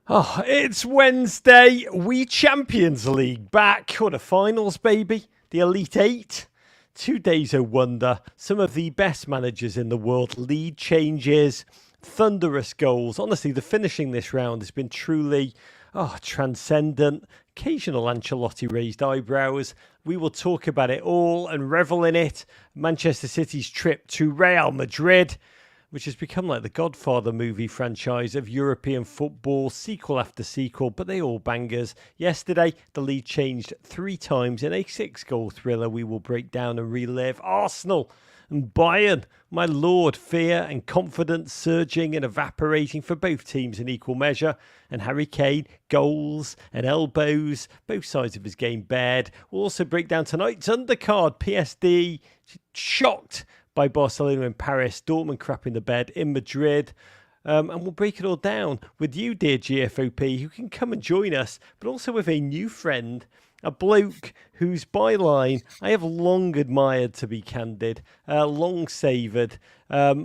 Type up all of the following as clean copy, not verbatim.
Oh, it's Wednesday. We Champions League back. Quarter-finals, baby. The Elite Eight. 2 days of wonder. Some of the best managers in the world. Lead changes. Thunderous goals. Honestly, the finishing this round has been truly transcendent. Occasional Ancelotti raised eyebrows. We will talk about it all and revel in it. Manchester City's trip to Real Madrid, which has become like the Godfather movie franchise of European football, sequel after sequel, but they all bangers. Yesterday, the lead changed 3 times in a 6-goal thriller we will break down and relive. Arsenal and Bayern, my lord, fear and confidence surging and evaporating for both teams in equal measure. And Harry Kane, goals and elbows, both sides of his game bared. We'll also break down tonight's undercard. PSD shocked by Barcelona in Paris, Dortmund crap in the bed in Madrid. And we'll break it all down with you, dear GFOP, who can come and join us, but also with a new friend, a bloke whose byline I have long admired, to be candid, long savoured.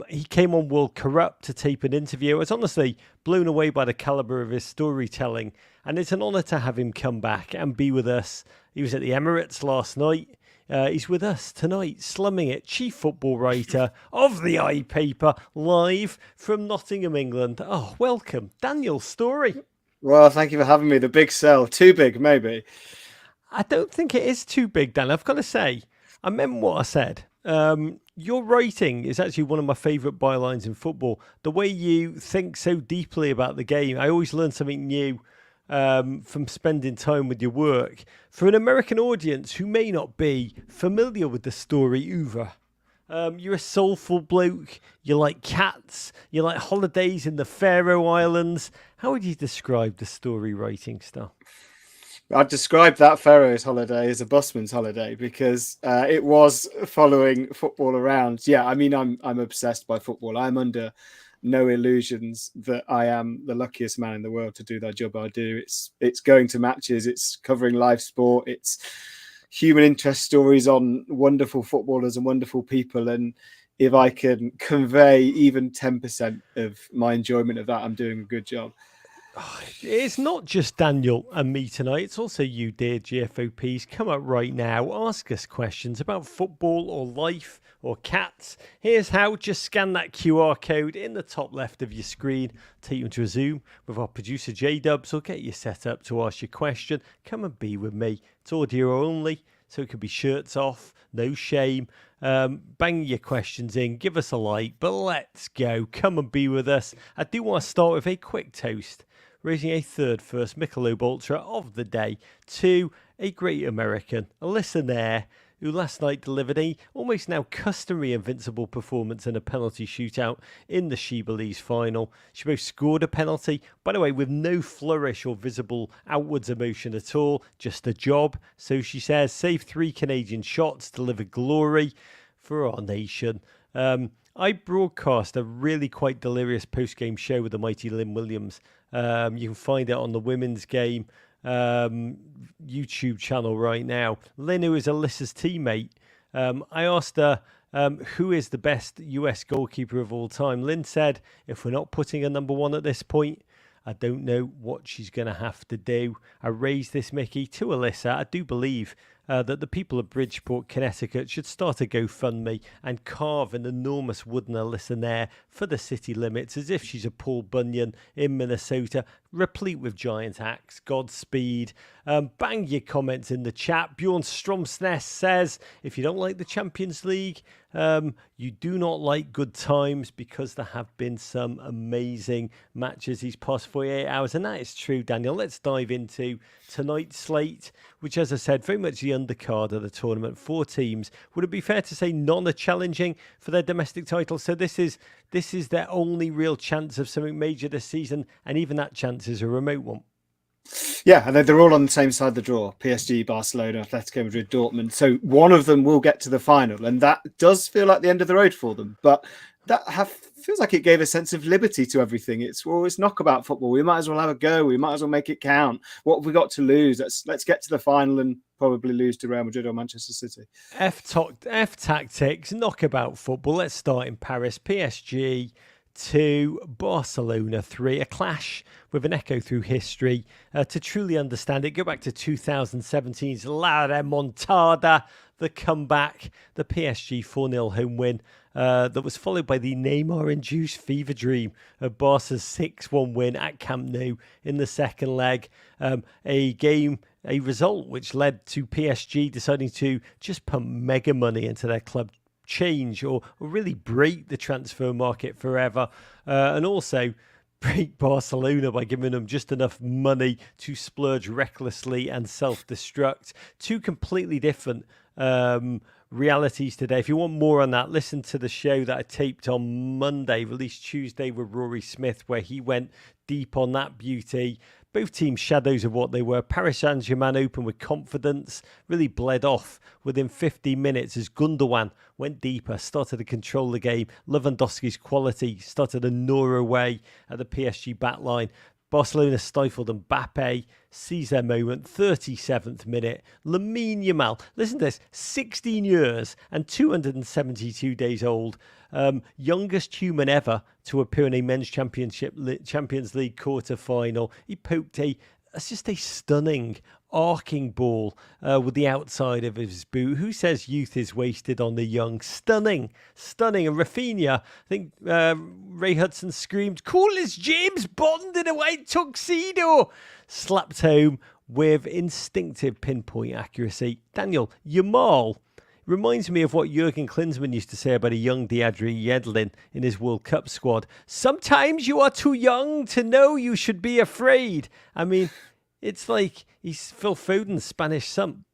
He came on World Corrupt to tape an interview. I was honestly blown away by the calibre of his storytelling, and it's an honour to have him come back and be with us. He was at the Emirates last night. He's with us tonight, slumming it, chief football writer of the iPaper, live from Nottingham, England. Oh, welcome, Daniel Storey. Well, thank you for having me. The big sell, too big, maybe. I don't think it is too big, Dan. I've got to say, I meant what I said. Your writing is actually one of my favourite bylines in football. The way you think so deeply about the game, I always learn something new from spending time with your work. For an American audience who may not be familiar with the story either, you're a soulful bloke, you like cats, you like holidays in the Faroe Islands. How would you describe the story writing style? I'd describe that Faroes holiday as a busman's holiday because it was following football around. Yeah, I mean, I'm obsessed by football. I'm under no illusions that I am the luckiest man in the world to do that job I do. It's going to matches, it's covering live sport, it's human interest stories on wonderful footballers and wonderful people. And if I can convey even 10% of my enjoyment of that, I'm doing a good job. It's not just Daniel and me tonight. It's also you, dear GFOPs. Come up right now. Ask us questions about football or life or cats. Here's how. Just scan that QR code in the top left of your screen. Take you into a Zoom with our producer J-Dubs or get you set up to ask your question. Come and be with me. It's audio only, so it could be shirts off. No shame. Bang your questions in. Give us a like. But let's go. Come and be with us. I do want to start with a quick toast, raising a third first Michelob Ultra of the day to a great American, Alyssa Naeher, who last night delivered a almost now customary invincible performance in a penalty shootout in the She Believes final. She both scored a penalty, by the way, with no flourish or visible outwards emotion at all, just a job. So she says, saved 3 Canadian shots, delivered glory for our nation. I broadcast a really quite delirious post-game show with the mighty Lynn Williams. You can find it on the Women's Game YouTube channel right now. Lynn, who is Alyssa's teammate, I asked her who is the best US goalkeeper of all time. Lynn said, if we're not putting a number 1 at this point, I don't know what she's going to have to do. I raised this, Mickey, to Alyssa. I do believe that the people of Bridgeport, Connecticut should start a GoFundMe and carve an enormous wooden Alyssa Naeher for the city limits as if she's a Paul Bunyan in Minnesota, replete with giant axe. Godspeed. Bang your comments in the chat. Bjorn Stromsness says, if you don't like the Champions League, you do not like good times, because there have been some amazing matches these past 48 hours. And that is true, Daniel. Let's dive into tonight's slate, which, as I said, very much the undercard of the tournament. 4 teams. Would it be fair to say none are challenging for their domestic title? So this is their only real chance of something major this season, and even that chance is a remote one. Yeah, and they're all on the same side of the draw. PSG, Barcelona, Atletico Madrid, Dortmund. So one of them will get to the final, and that does feel like the end of the road for them. But that feels like it gave a sense of liberty to everything. It's knockabout football. We might as well have a go. We might as well make it count. What have we got to lose? Let's get to the final and probably lose to Real Madrid or Manchester City. F tactics, knockabout football. Let's start in Paris. PSG 2, Barcelona 3. A clash with an echo through history. To truly understand it, go back to 2017's La Remontada, the comeback, the PSG 4-0 home win that was followed by the Neymar-induced fever dream of Barca's 6-1 win at Camp Nou in the second leg. A result which led to PSG deciding to just pump mega money into their club, change or really break the transfer market forever, and also break Barcelona by giving them just enough money to splurge recklessly and self-destruct. Two completely different realities today. If you want more on that, listen to the show that I taped on Monday, released Tuesday with Rory Smith, where he went deep on that beauty. Both teams shadows of what they were. Paris Saint-Germain opened with confidence, really bled off within 15 minutes as Gundogan went deeper, started to control the game. Lewandowski's quality started to gnaw away at the PSG backline. Barcelona stifled Mbappe, seized their moment, 37th minute. Lamine Yamal, listen to this, 16 years and 272 days old. Youngest human ever to appear in a men's Champions League quarter-final. He poked just a stunning arcing ball with the outside of his boot. Who says youth is wasted on the young? Stunning. And Rafinha, I think Ray Hudson screamed, "Cool as James Bond in a white tuxedo!" Slapped home with instinctive pinpoint accuracy. Daniel, Yamal reminds me of what Jurgen Klinsmann used to say about a young DeAndre Yedlin in his World Cup squad. Sometimes you are too young to know you should be afraid. I mean, it's like he's Phil Foden's Spanish son.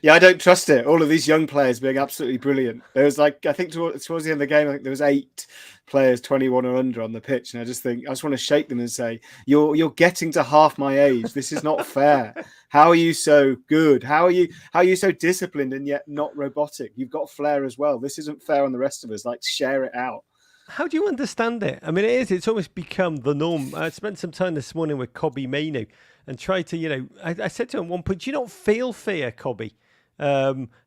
Yeah, I don't trust it. All of these young players being absolutely brilliant. There was I think towards the end of the game, I think there was 8 players 21 or under on the pitch. And I just want to shake them and say, you're getting to half my age. This is not fair. How are you so good? How are you so disciplined and yet not robotic? You've got flair as well. This isn't fair on the rest of us. Like, share it out. How do you understand it? I mean, it's almost become the norm. I spent some time this morning with Kobe Mainu and tried to, I said to him at one point, "Do you not feel fear, Kobe?"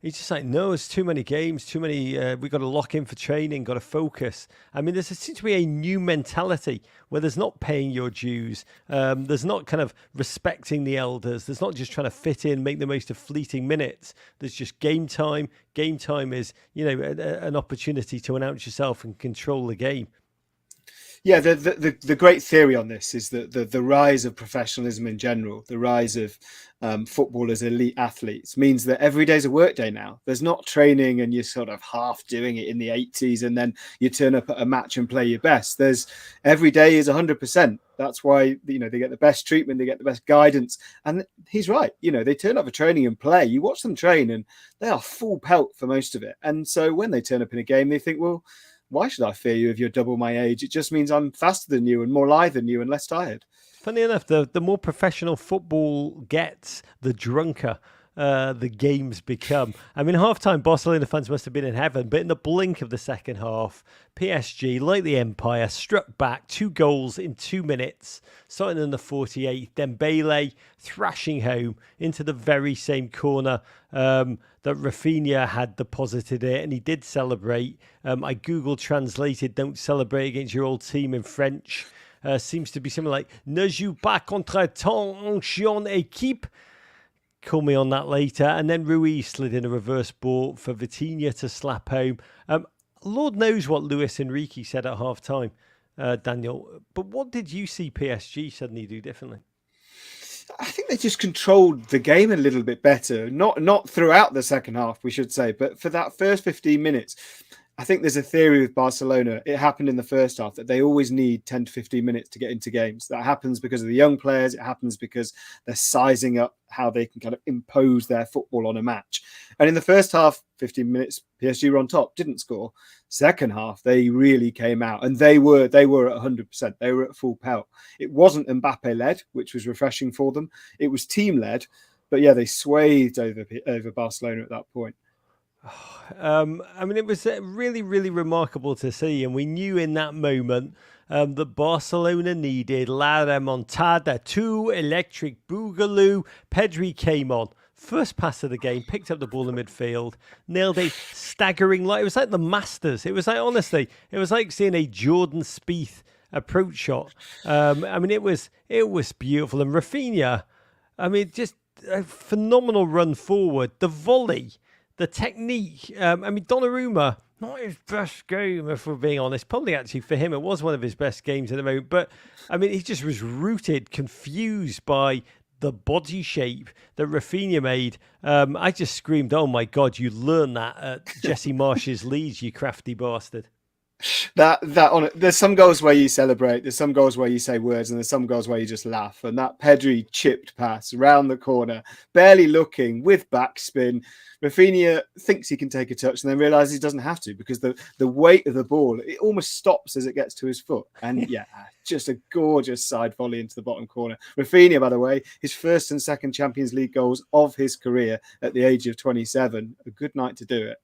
He's just like, "No, it's too many games, too many, we've got to lock in for training, got to focus." I mean, there seems to be a new mentality where there's not paying your dues. There's not kind of respecting the elders. There's not just trying to fit in, make the most of fleeting minutes. There's just game time. Game time is, an opportunity to announce yourself and control the game. Yeah, the great theory on this is that the rise of professionalism in general, the rise of football as elite athletes, means that every day's a work day now. There's not training and you're sort of half doing it in the 80s and then you turn up at a match and play your best. Every day is 100%. That's why they get the best treatment, they get the best guidance. And he's right. They turn up for training and play. You watch them train and they are full pelt for most of it. And so when they turn up in a game, they think, well, why should I fear you if you're double my age? It just means I'm faster than you and more lithe than you and less tired. Funny enough, the more professional football gets, the drunker the games become. I mean, halftime, Barcelona fans must have been in heaven, but in the blink of the second half, PSG, like the Empire, struck back 2 goals in 2 minutes, starting in the 48th. Dembele thrashing home into the very same corner that Rafinha had deposited it, and he did celebrate. I Google translated "don't celebrate against your old team" in French. Seems to be something like "ne joue pas contre ton ancienne équipe." Call me on that later. And then Ruiz slid in a reverse ball for Vitinha to slap home. Lord knows what Luis Enrique said at half-time, Daniel. But what did you see PSG suddenly do differently? I think they just controlled the game a little bit better. Not throughout the second half, we should say, but for that first 15 minutes. I think there's a theory with Barcelona. It happened in the first half that they always need 10 to 15 minutes to get into games. That happens because of the young players. It happens because they're sizing up how they can kind of impose their football on a match. And in the first half, 15 minutes, PSG were on top, didn't score. Second half, they really came out and they were at 100%. They were at full pelt. It wasn't Mbappe-led, which was refreshing for them. It was team-led. But yeah, they swayed over Barcelona at that point. I mean, it was really, really remarkable to see. And we knew in that moment that Barcelona needed La Remontada, 2 electric boogaloo. Pedri came on First pass of the game, picked up the ball in midfield, nailed a staggering, like it was like the Masters. It was like, honestly, it was like seeing a Jordan Spieth approach shot. I mean, it was beautiful. And Rafinha, I mean, just a phenomenal run forward. The volley, the technique. I mean, Donnarumma, not his best game, if we're being honest. Probably actually for him, it was one of his best games at the moment. But I mean, he just was rooted, confused by the body shape that Rafinha made. I just screamed, "Oh my God, you learned that at Jesse Marsh's Leeds, you crafty bastard." There's some goals where you celebrate, there's some goals where you say words, and there's some goals where you just laugh. And that Pedri chipped pass round the corner, barely looking, with backspin. Rafinha thinks he can take a touch and then realizes he doesn't have to, because the weight of the ball, it almost stops as it gets to his foot. And yeah, just a gorgeous side volley into the bottom corner. Rafinha, by the way, his first and second Champions League goals of his career at the age of 27. A good night to do it.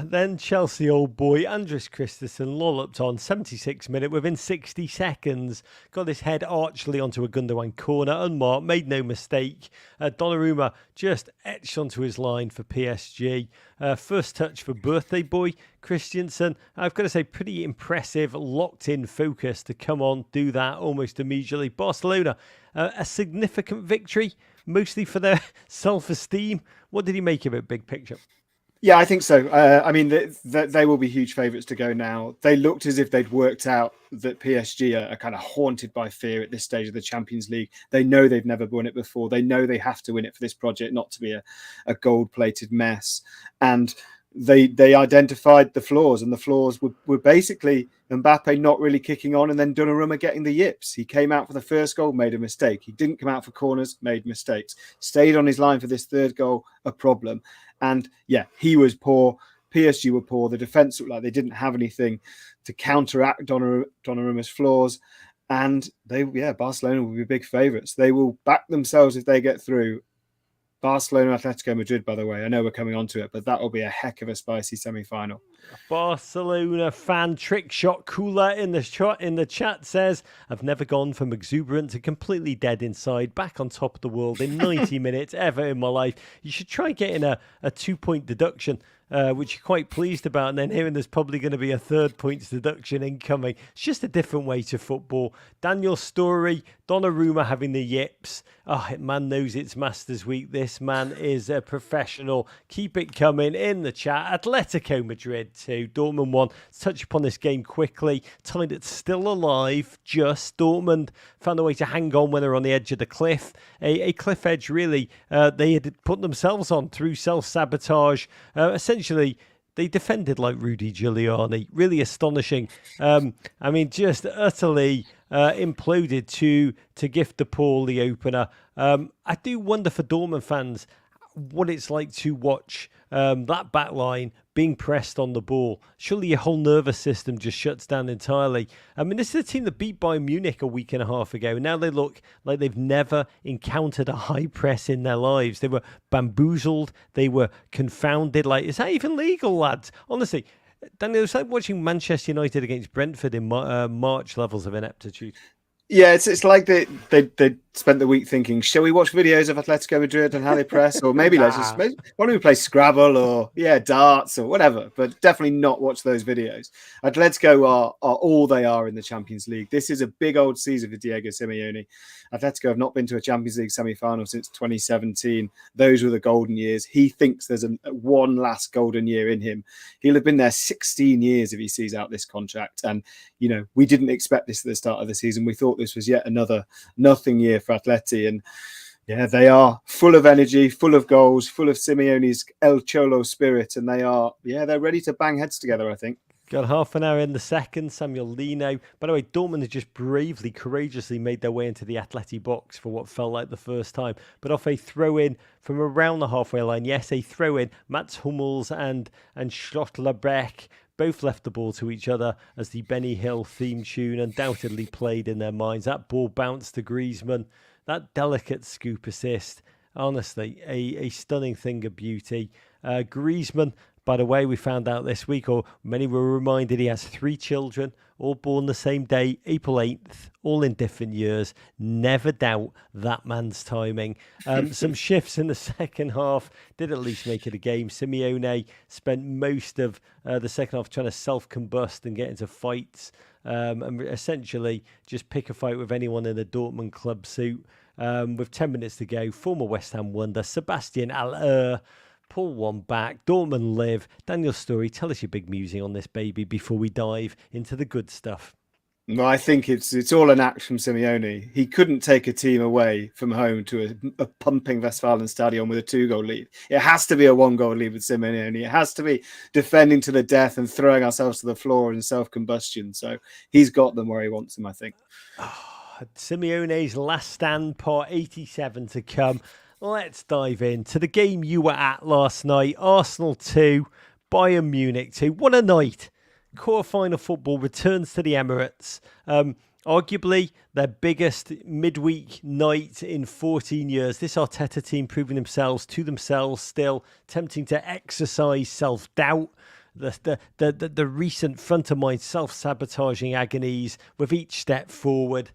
Then Chelsea old boy Andres Christensen lolloped on 76th minute within 60 seconds. Got his head archly onto a Gundogan corner, unmarked, made no mistake. Donnarumma just etched onto his line for PSG. First touch for birthday boy Christensen. I've got to say, pretty impressive, locked in focus to come on, do that almost immediately. Barcelona, a significant victory, mostly for their self-esteem. What did he make of it, big picture? Yeah, I think so. I mean, they will be huge favourites to go now. They looked as if they'd worked out that PSG are kind of haunted by fear at this stage of the Champions League. They know they've never won it before. They know they have to win it for this project not to be a gold-plated mess. And they identified the flaws, and the flaws were basically Mbappe not really kicking on, and then Donnarumma getting the yips. He came out for the first goal, made a mistake. He didn't come out for corners, made mistakes. Stayed on his line for this third goal, a problem. And yeah, he was poor. PSG were poor. The defence looked like they didn't have anything to counteract Donnarumma's flaws. And Barcelona will be big favourites. They will back themselves if they get through. Barcelona, Atletico Madrid, by the way. I know we're coming on to it, but that will be a heck of a spicy semi-final. Barcelona fan trick shot cooler in the chat says, "I've never gone from exuberant to completely dead inside, back on top of the world in 90 minutes ever in my life. You should try getting a 2-point deduction." Which you're quite pleased about, and then hearing there's probably going to be a 3rd points deduction incoming. It's just a different way to football. Daniel Storey, Donnarumma having the yips. Oh, man knows it's Masters Week. This man is a professional. Keep it coming in the chat. Atletico Madrid 2, Dortmund 1. Let's touch upon this game quickly. Tied it still alive. Just Dortmund found a way to hang on when they were on the edge of the cliff. A cliff edge, really, they had put themselves on through self-sabotage. Essentially, they defended like Rudy Giuliani. Really astonishing. I mean, just utterly imploded to gift the Paul the opener. I do wonder for Dortmund fans what it's like to watch that back line being pressed on the ball. Surely your whole nervous system just shuts down entirely. I mean, this is a team that beat Bayern Munich a week and a half ago. Now they look like they've never encountered a high press in their lives. They were bamboozled. They were confounded. Like, is that even legal, lads? Honestly, Daniel, it's like watching Manchester United against Brentford in March levels of ineptitude. Yeah, it's like they spent the week thinking, shall we watch videos of Atletico Madrid and how they press? Or maybe why don't we play Scrabble or darts or whatever, but definitely not watch those videos. Atletico are all they are in the Champions League. This is a big old season for Diego Simeone. Atletico have not been to a Champions League semi-final since 2017. Those were the golden years. He thinks there's one last golden year in him. He'll have been there 16 years if he sees out this contract. And, we didn't expect this at the start of the season. We thought this was yet another nothing year for Atleti, and they are full of energy, full of goals, full of Simeone's El Cholo spirit, and they're ready to bang heads together, I think. Got half an hour in the second. Samuel Lino. By the way, Dortmund has just bravely, courageously made their way into the Atleti box for what felt like the first time, but off a throw-in from around the halfway line. Yes, a throw-in. Mats Hummels and Schlotterbeck both left the ball to each other as the Benny Hill theme tune undoubtedly played in their minds. That ball bounced to Griezmann. That delicate scoop assist. Honestly, a stunning thing of beauty. Griezmann By the way, we found out this week, or many were reminded, he has 3 children, all born the same day, April 8th, all in different years. Never doubt that man's timing. Some shifts in the second half did at least make it a game. Simeone spent most of the second half trying to self-combust and get into fights, and essentially just pick a fight with anyone in a Dortmund club suit. With 10 minutes to go, former West Ham wonder Sebastian Aller pull one back. Dortmund live. Daniel Storey, tell us your big musing on this baby before we dive into the good stuff. No, I think it's all an act from Simeone. He couldn't take a team away from home to a pumping Westfalen Stadion with a 2-goal lead. It has to be a 1-goal lead with Simeone. It has to be defending to the death and throwing ourselves to the floor in self-combustion. So he's got them where he wants them, I think. Simeone's last stand, part 87 to come. Let's dive into the game you were at last night. Arsenal 2, Bayern Munich 2. What a night. Quarter-final football returns to the Emirates. Arguably their biggest midweek night in 14 years. This Arteta team proving themselves to themselves still, attempting to exercise self-doubt. The recent front-of-mind self-sabotaging agonies with each step forward.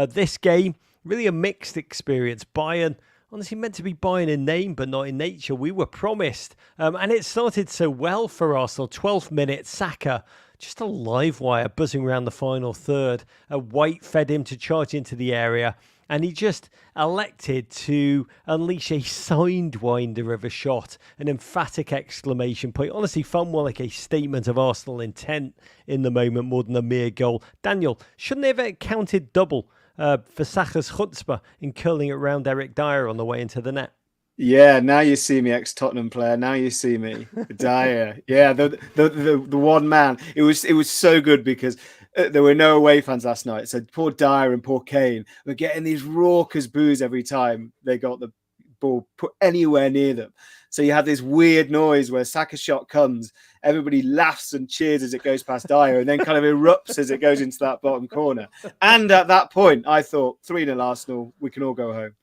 This game, really a mixed experience. Bayern, honestly meant to be Bayern in name, but not in nature. We were promised. And it started so well for Arsenal. 12th minute, Saka, just a live wire buzzing around the final third. White fed him to charge into the area. And he just elected to unleash a sidewinder of a shot, an emphatic exclamation point. Honestly, felt more like a statement of Arsenal intent in the moment more than a mere goal. Daniel, shouldn't they have counted double for Saka's chutzpah in curling it round Eric Dyer on the way into the net? Yeah, now you see me, ex-Tottenham player. Now you see me, Dyer. Yeah, the one man. It was so good because there were no away fans last night. So poor Dyer and poor Kane were getting these raucous boos every time they got the ball put anywhere near them. So you had this weird noise where Saka's shot comes, everybody laughs and cheers as it goes past Dyer, and then kind of erupts as it goes into that bottom corner. And at that point, I thought 3-0 Arsenal, we can all go home.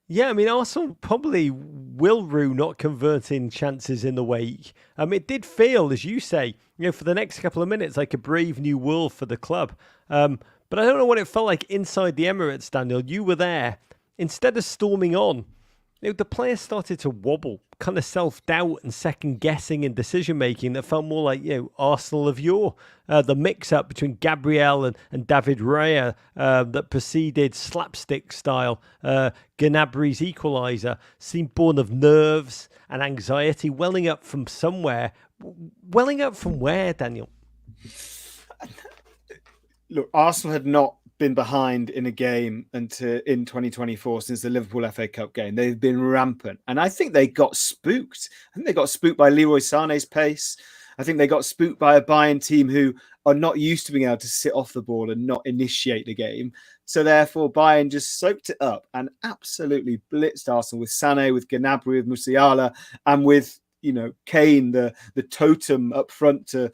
Yeah, I mean, Arsenal probably will rue not converting chances in the wake. It did feel, as you say, for the next couple of minutes, like a brave new world for the club. But I don't know what it felt like inside the Emirates, Daniel. You were there. Instead of storming on, the players started to wobble, kind of self-doubt and second-guessing in decision-making that felt more like, Arsenal of yore. The mix-up between Gabriel and David Raya that preceded slapstick-style Gnabry's equaliser seemed born of nerves and anxiety welling up from somewhere. Welling up from where, Daniel? Look, Arsenal had not been behind in a game until in 2024 since the Liverpool FA Cup game. They've been rampant. And I think they got spooked. I think they got spooked by Leroy Sané's pace. I think they got spooked by a Bayern team who are not used to being able to sit off the ball and not initiate the game. So therefore, Bayern just soaked it up and absolutely blitzed Arsenal with Sané, with Gnabry, with Musiala, and with, Kane, the totem up front to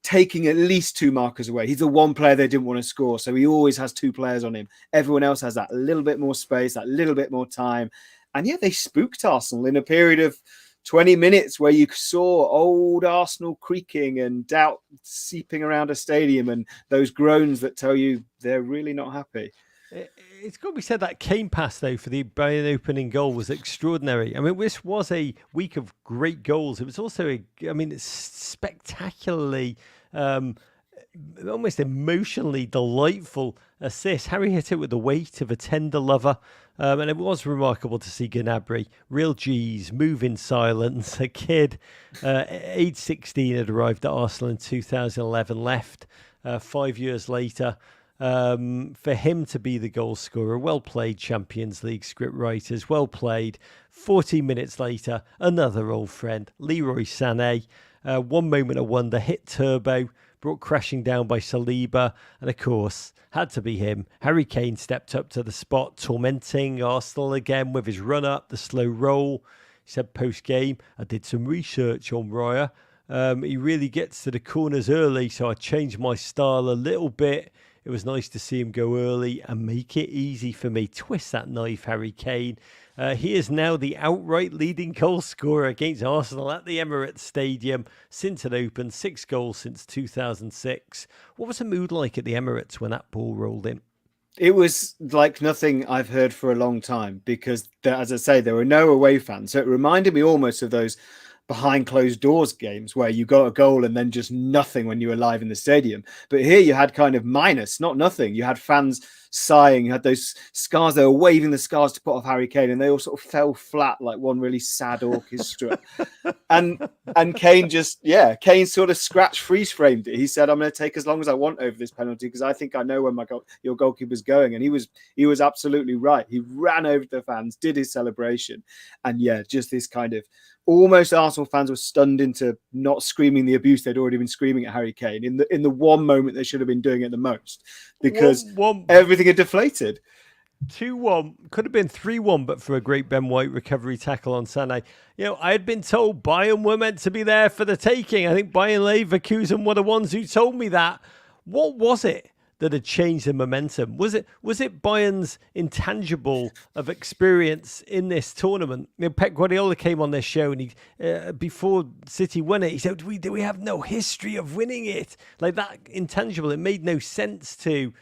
taking at least 2 markers away. He's the one player they didn't want to score, so he always has 2 players on him. Everyone else has that little bit more space, that little bit more time. And they spooked Arsenal in a period of 20 minutes where you saw old Arsenal creaking and doubt seeping around a stadium and those groans that tell you they're really not happy. It's got to be said that Kane pass, though, for the Bayern opening goal was extraordinary. I mean, this was a week of great goals. It was also, it's spectacularly, almost emotionally delightful assist. Harry hit it with the weight of a tender lover. And it was remarkable to see Gnabry, real G's, move in silence. A kid, age 16, had arrived at Arsenal in 2011, left 5 years later. For him to be the goal scorer, well played, Champions League script writers, well played. 40 minutes later, another old friend, Leroy Sané. One moment of wonder, hit turbo, brought crashing down by Saliba, and of course, had to be him. Harry Kane stepped up to the spot, tormenting Arsenal again with his run-up, the slow roll. He said post-game, I did some research on Raya. He really gets to the corners early, so I changed my style a little bit. It was nice to see him go early and make it easy for me. Twist that knife, Harry Kane. He is now the outright leading goal scorer against Arsenal at the Emirates Stadium since it opened. 6 goals since 2006. What was the mood like at the Emirates when that ball rolled in? It was like nothing I've heard for a long time because, as I say, there were no away fans. So it reminded me almost of those behind closed doors games where you got a goal and then just nothing when you were live in the stadium. But here you had kind of minus, not nothing. You had fans sighing, you had those scars, they were waving the scars to put off Harry Kane, and they all sort of fell flat like one really sad orchestra. and Kane Kane sort of freeze framed it. He said, I'm going to take as long as I want over this penalty because I think I know where your goalkeeper's going. And he was absolutely right. He ran over to the fans, did his celebration. And just this kind of almost Arsenal fans were stunned into not screaming the abuse they'd already been screaming at Harry Kane in the one moment they should have been doing it the most because everything had deflated. 2-1, could have been 3-1, but for a great Ben White recovery tackle on Sané. I had been told Bayern were meant to be there for the taking. I think Bayern Leverkusen were the ones who told me that. What was it that had changed the momentum? Was it Bayern's intangible of experience in this tournament? Pep Guardiola came on this show and he, before City won it, he said, we have no history of winning it. Like that intangible, it made no sense to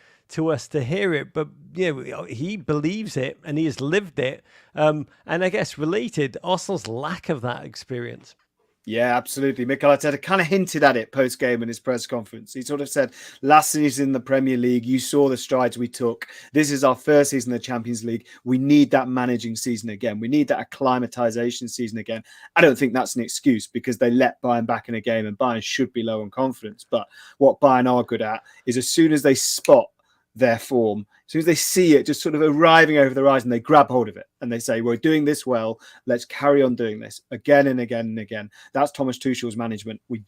us to hear it, but he believes it and he has lived it. And I guess related, Arsenal's lack of that experience. Yeah, absolutely. Mikel Arteta kind of hinted at it post-game in his press conference. He sort of said, last season in the Premier League, you saw the strides we took. This is our first season in the Champions League. We need that managing season again. We need that acclimatization season again. I don't think that's an excuse because they let Bayern back in a game and Bayern should be low on confidence. But what Bayern are good at is as soon as they spot their form, as soon as they see it just sort of arriving over the horizon, they grab hold of it and they say, we're doing this well, let's carry on doing this again and again and again. That's Thomas Tuchel's management. We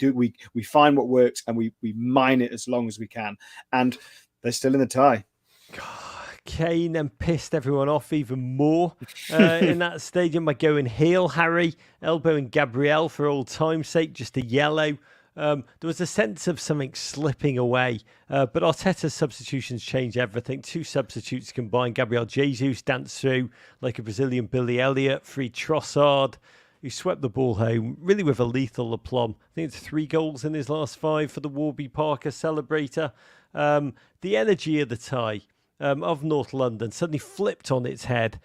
find what works and we mine it as long as we can. And they're still in the tie. Kane and pissed everyone off even more in that stadium by going heel Harry, elbowing Gabriel for old time's sake, just a yellow. There was a sense of something slipping away, but Arteta's substitutions changed everything. 2 substitutes combined. Gabriel Jesus danced through like a Brazilian Billy Elliot, free Trossard, who swept the ball home, really with a lethal aplomb. I think it's 3 goals in his last 5 for the Warby Parker celebrator. The energy of the tie of North London suddenly flipped on its head.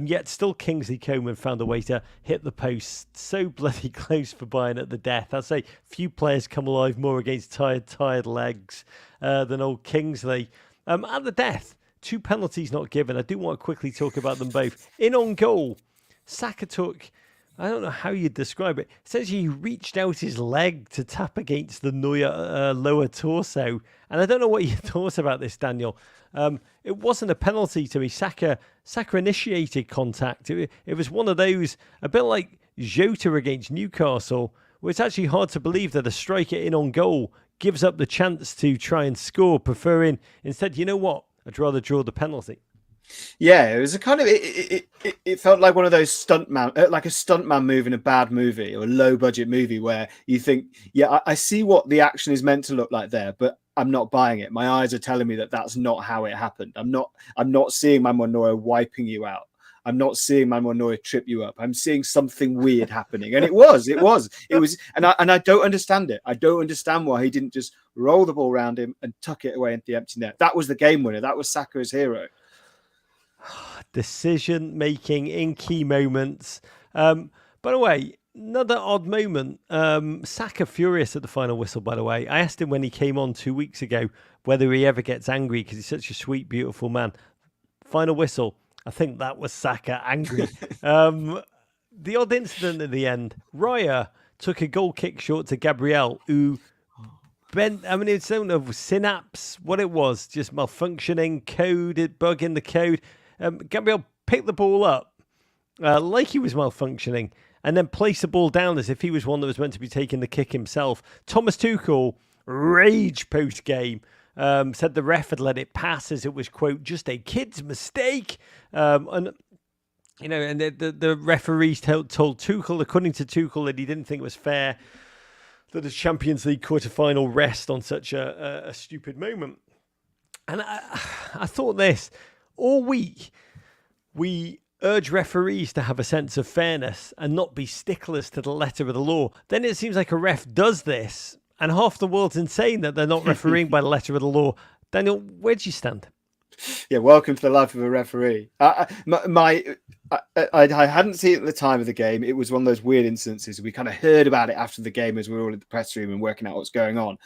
Yet still Kingsley Coman found a way to hit the post so bloody close for Bayern at the death. I'd say few players come alive more against tired legs than old Kingsley. At the death, 2 penalties not given. I do want to quickly talk about them both. In on goal, Saka took, I don't know how you'd describe it. Essentially, he reached out his leg to tap against the Neuer lower torso. And I don't know what you thought about this, Daniel. It wasn't a penalty to me. Saka initiated contact. It was one of those, a bit like Jota against Newcastle, where it's actually hard to believe that a striker in on goal gives up the chance to try and score, preferring instead, you know what, I'd rather draw the penalty. Yeah, it was a kind of it felt like one of those like a stuntman move in a bad movie or a low budget movie where you think, I see what the action is meant to look like there, but I'm not buying it. My eyes are telling me that that's not how it happened. I'm not seeing Manuel Neuer wiping you out. I'm not seeing Manuel Neuer trip you up. I'm seeing something weird happening. And it was, and I don't understand it. I don't understand why he didn't just roll the ball around him and tuck it away into the empty net. That was the game winner. That was Saka's hero. Decision making in key moments. By the way, another odd moment. Saka furious at the final whistle, by the way. I asked him when he came on 2 weeks ago whether he ever gets angry because he's such a sweet, beautiful man. Final whistle. I think that was Saka angry. The odd incident at the end. Raya took a goal kick short to Gabriel, who bent, it's don't know, synapse, what it was, just malfunctioning, bug in the code. Gabriel picked the ball up like he was malfunctioning and then placed the ball down as if he was one that was meant to be taking the kick himself. Thomas Tuchel, rage post-game, said the ref had let it pass as it was, quote, just a kid's mistake. And the referees told Tuchel, according to Tuchel, that he didn't think it was fair that the Champions League quarter-final rest on such a stupid moment. And I thought this all week. We urge referees to have a sense of fairness and not be sticklers to the letter of the law. Then it seems like a ref does this, and half the world's insane that they're not refereeing by the letter of the law. Daniel, where do you stand? Yeah, welcome to the life of a referee. I hadn't seen it at the time of the game. It was one of those weird instances. We kind of heard about it after the game as we were all in the press room and working out what's going on.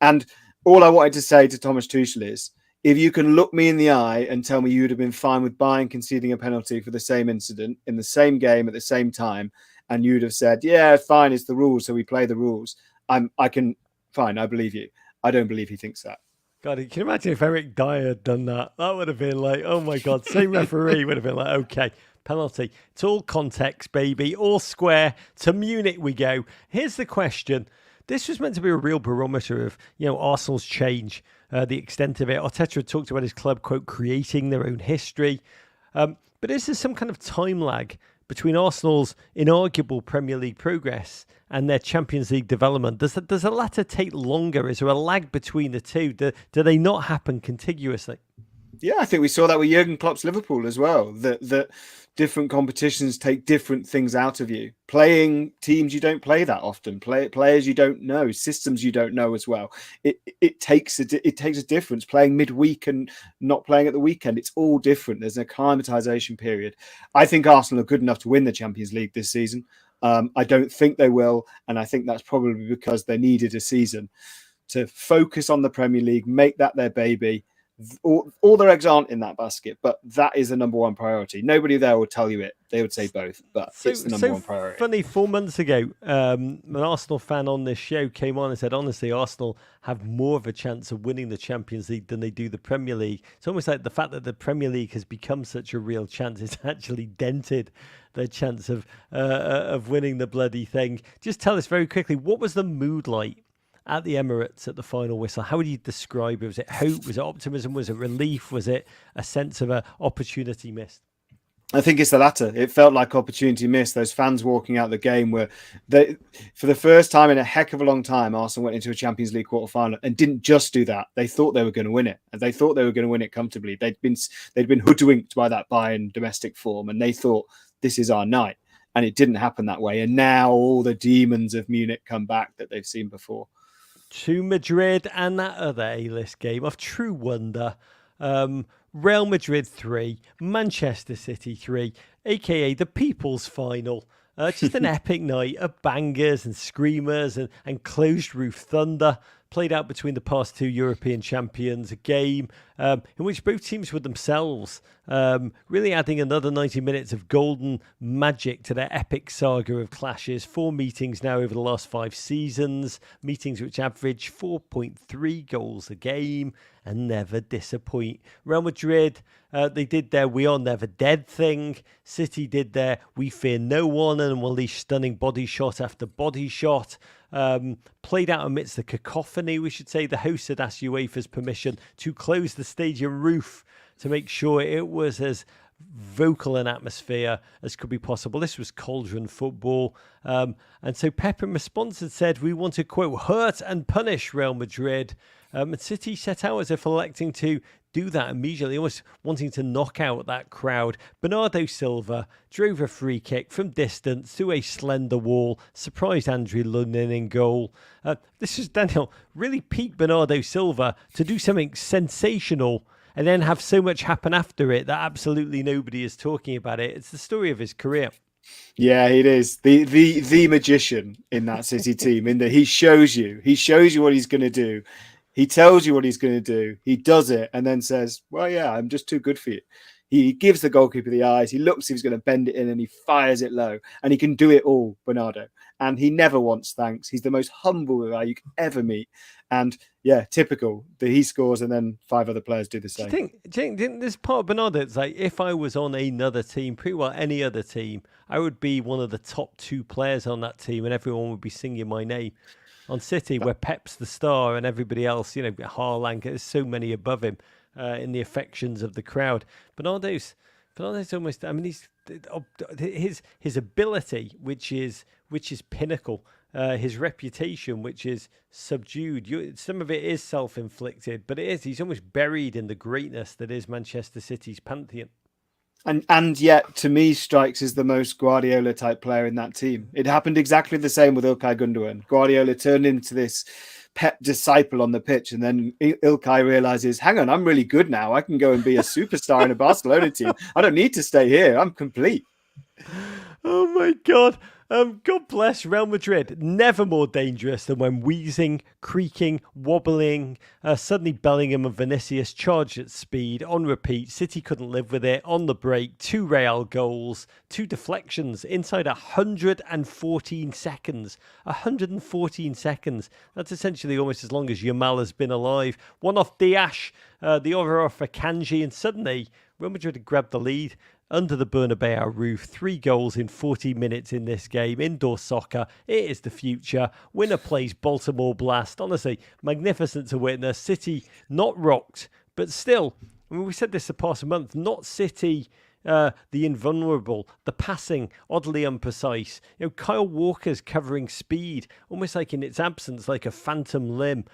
And all I wanted to say to Thomas Tuchel is, if you can look me in the eye and tell me you would have been fine with Bayern conceding a penalty for the same incident in the same game at the same time, and you'd have said, yeah, fine, it's the rules, so we play the rules. I believe you. I don't believe he thinks that. God, can you imagine if Eric Dyer had done that? That would have been like, oh my God, same referee would have been like, okay, penalty. It's all context, baby, all square. To Munich we go. Here's the question. This was meant to be a real barometer of, Arsenal's change, the extent of it. Arteta had talked about his club, quote, creating their own history. But is there some kind of time lag between Arsenal's inarguable Premier League progress and their Champions League development? Does the latter take longer? Is there a lag between the two? Do they not happen contiguously? Yeah, I think we saw that with Jurgen Klopp's Liverpool as well, that different competitions take different things out of you. Playing teams you don't play that often, players you don't know, systems you don't know as well. It takes a difference. Playing midweek and not playing at the weekend, it's all different. There's an acclimatization period. I think Arsenal are good enough to win the Champions League this season. I don't think they will, and I think that's probably because they needed a season to focus on the Premier League, make that their baby. All their eggs aren't in that basket, but that is the number one priority. Nobody there will tell you it. They would say both, but it's the number one priority. Funny, 4 months ago, an Arsenal fan on this show came on and said, honestly, Arsenal have more of a chance of winning the Champions League than they do the Premier League. It's almost like the fact that the Premier League has become such a real chance, it's actually dented their chance of winning the bloody thing. Just tell us very quickly, what was the mood like at the Emirates at the final whistle? How would you describe it? Was it hope? Was it optimism? Was it relief? Was it a sense of an opportunity missed? I think it's the latter. It felt like opportunity missed. Those fans walking out the game were, for the first time in a heck of a long time, Arsenal went into a Champions League quarter-final and didn't just do that. They thought they were going to win it. And they thought they were going to win it comfortably. They'd been hoodwinked by that Bayern domestic form, and they thought, this is our night. And it didn't happen that way. And now all the demons of Munich come back that they've seen before. To Madrid and that other A-list game of true wonder. Real Madrid 3, Manchester City 3, a.k.a. the People's Final. Just an epic night of bangers and screamers and closed-roof thunder played out between the past two European champions. A game in which both teams were themselves, really adding another 90 minutes of golden magic to their epic saga of clashes. 4 meetings now over the last 5 seasons, meetings which average 4.3 goals a game and never disappoint. Real Madrid, they did their we are never dead thing. City did their we fear no one and unleash stunning body shot after body shot. Played out amidst the cacophony, we should say. The hosts had asked UEFA's permission to close the stadium roof to make sure it was as vocal an atmosphere as could be possible. This was cauldron football. And so Pep in response had said, we want to, quote, hurt and punish Real Madrid. And City set out as if electing to do that immediately, almost wanting to knock out that crowd. Bernardo Silva drove a free kick from distance through a slender wall, surprised Andrew Lunin in goal. This is, Daniel, really peak Bernardo Silva to do something sensational and then have so much happen after it that absolutely nobody is talking about it. It's the story of his career. Yeah, it is the magician in that City team, in that he shows you what he's going to do. He tells you what he's going to do. He does it and then says, well, yeah, I'm just too good for you. He gives the goalkeeper the eyes. He looks if he's going to bend it in and he fires it low. And he can do it all, Bernardo. And he never wants thanks. He's the most humble guy you could ever meet. And yeah, typical that he scores and then 5 other players do the same. Do you think this part of Bernardo, it's like if I was on another team, pretty well any other team, I would be one of the top 2 players on that team and everyone would be singing my name. On City, where Pep's the star and everybody else, Haaland, there's so many above him in the affections of the crowd. Bernardo's almost, I mean, his ability, which is pinnacle, his reputation, which is subdued. Some of it is self-inflicted, but he's almost buried in the greatness that is Manchester City's pantheon. And yet, to me, strikes as the most Guardiola type player in that team. It happened exactly the same with Ilkay Gundogan. Guardiola turned into this Pep disciple on the pitch, and then Ilkay realizes, hang on, I'm really good now. I can go and be a superstar in a Barcelona team. I don't need to stay here. I'm complete. Oh my God. God bless Real Madrid. Never more dangerous than when wheezing, creaking, wobbling. Suddenly Bellingham and Vinicius charged at speed on repeat. City couldn't live with it. On the break, 2 Real goals, 2 deflections inside 114 seconds. 114 seconds. That's essentially almost as long as Yamal has been alive. One off Diash, the other off Akanji, and suddenly Real Madrid had grabbed the lead. Under the Bernabeu roof, 3 goals in 40 minutes in this game. Indoor soccer, it is the future. Winner plays Baltimore Blast. Honestly, magnificent to witness. City not rocked, but still, I mean, we said this the past month, not City, the invulnerable, the passing, oddly imprecise. Kyle Walker's covering speed, almost like in its absence, like a phantom limb.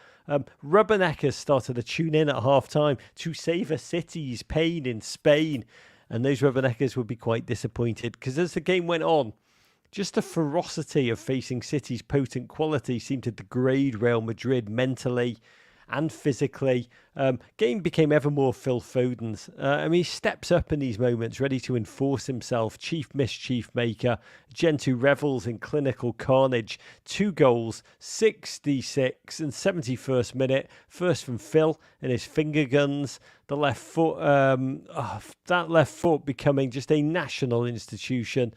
Rubberneckers started to tune in at half-time to savour City's pain in Spain. And those Rubberneckers would be quite disappointed because as the game went on, just the ferocity of facing City's potent quality seemed to degrade Real Madrid mentally and physically. Game became ever more Phil Foden's. He steps up in these moments, ready to enforce himself. Chief mischief maker. Gentoo revels in clinical carnage. 2 goals, 66 and 71st minute. First from Phil and his finger guns. The left foot, that left foot becoming just a national institution.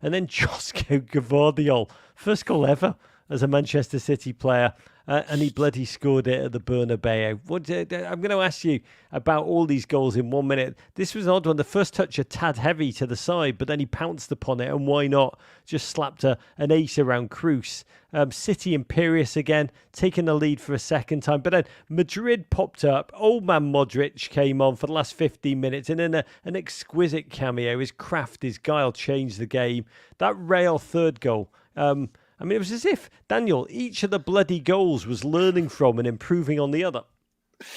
And then Josko Gvardiol, first goal ever as a Manchester City player. And he bloody scored it at the Bernabeu. I'm going to ask you about all these goals in 1 minute. This was an odd one. The first touch a tad heavy to the side, but then he pounced upon it, and why not? Just slapped an ace around Cruz. City imperious again, taking the lead for a second time. But then Madrid popped up. Old man Modric came on for the last 15 minutes, and in an exquisite cameo. His craft, his guile changed the game. That Real third goal. It was as if, Daniel, each of the bloody goals was learning from and improving on the other.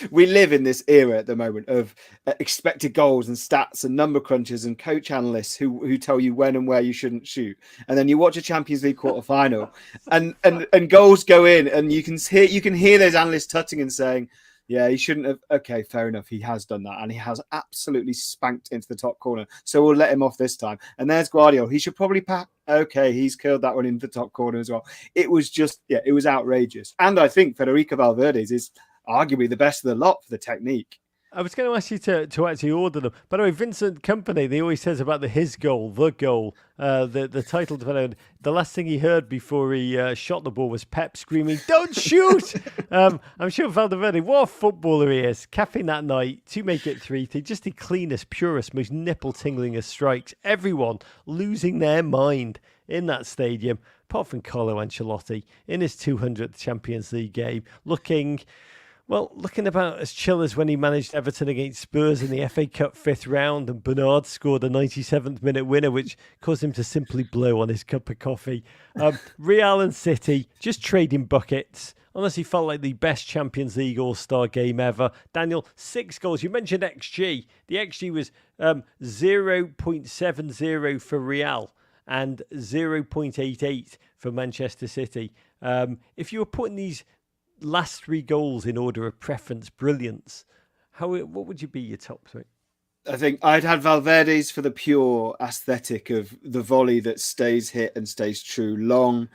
We live in this era at the moment of expected goals and stats and number crunchers and coach analysts who tell you when and where you shouldn't shoot. And then you watch a Champions League quarter final and goals go in, and you can hear those analysts tutting and saying, yeah, he shouldn't have. Okay, fair enough. He has done that, and he has absolutely spanked into the top corner. So we'll let him off this time. And there's Guardiola. He should probably pack. Okay, he's curled that one into the top corner as well. It was just, it was outrageous. And I think Federico Valverde's is arguably the best of the lot for the technique. I was going to ask you to actually order them. By the way, Vincent Kompany, he always says about his goal, the title defender. The last thing he heard before he shot the ball was Pep screaming, "Don't shoot!" I'm sure Valverde, what a footballer he is. Capping that night to make it 3-3. Just the cleanest, purest, most nipple-tinglingest strikes. Everyone losing their mind in that stadium, apart from Carlo Ancelotti in his 200th Champions League game, looking about as chill as when he managed Everton against Spurs in the FA Cup 5th round and Bernard scored a 97th minute winner, which caused him to simply blow on his cup of coffee. Real and City just trading buckets. Honestly felt like the best Champions League All-Star game ever. Daniel, 6 goals. You mentioned XG. The XG was 0.70 for Real and 0.88 for Manchester City. If you were putting these last 3 goals in order of preference, brilliance, what would you be your top 3? I think I'd had Valverde's for the pure aesthetic of the volley that stays hit and stays true long.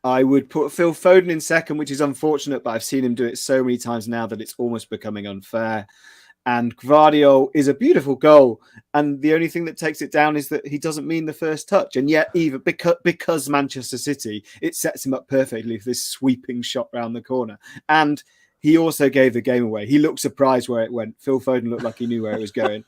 I would put Phil Foden in second, which is unfortunate, but I've seen him do it so many times now that it's almost becoming unfair. And Gvardiol is a beautiful goal. And the only thing that takes it down is that he doesn't mean the first touch. And yet, even because Manchester City, it sets him up perfectly for this sweeping shot round the corner. And he also gave the game away. He looked surprised where it went. Phil Foden looked like he knew where it was going.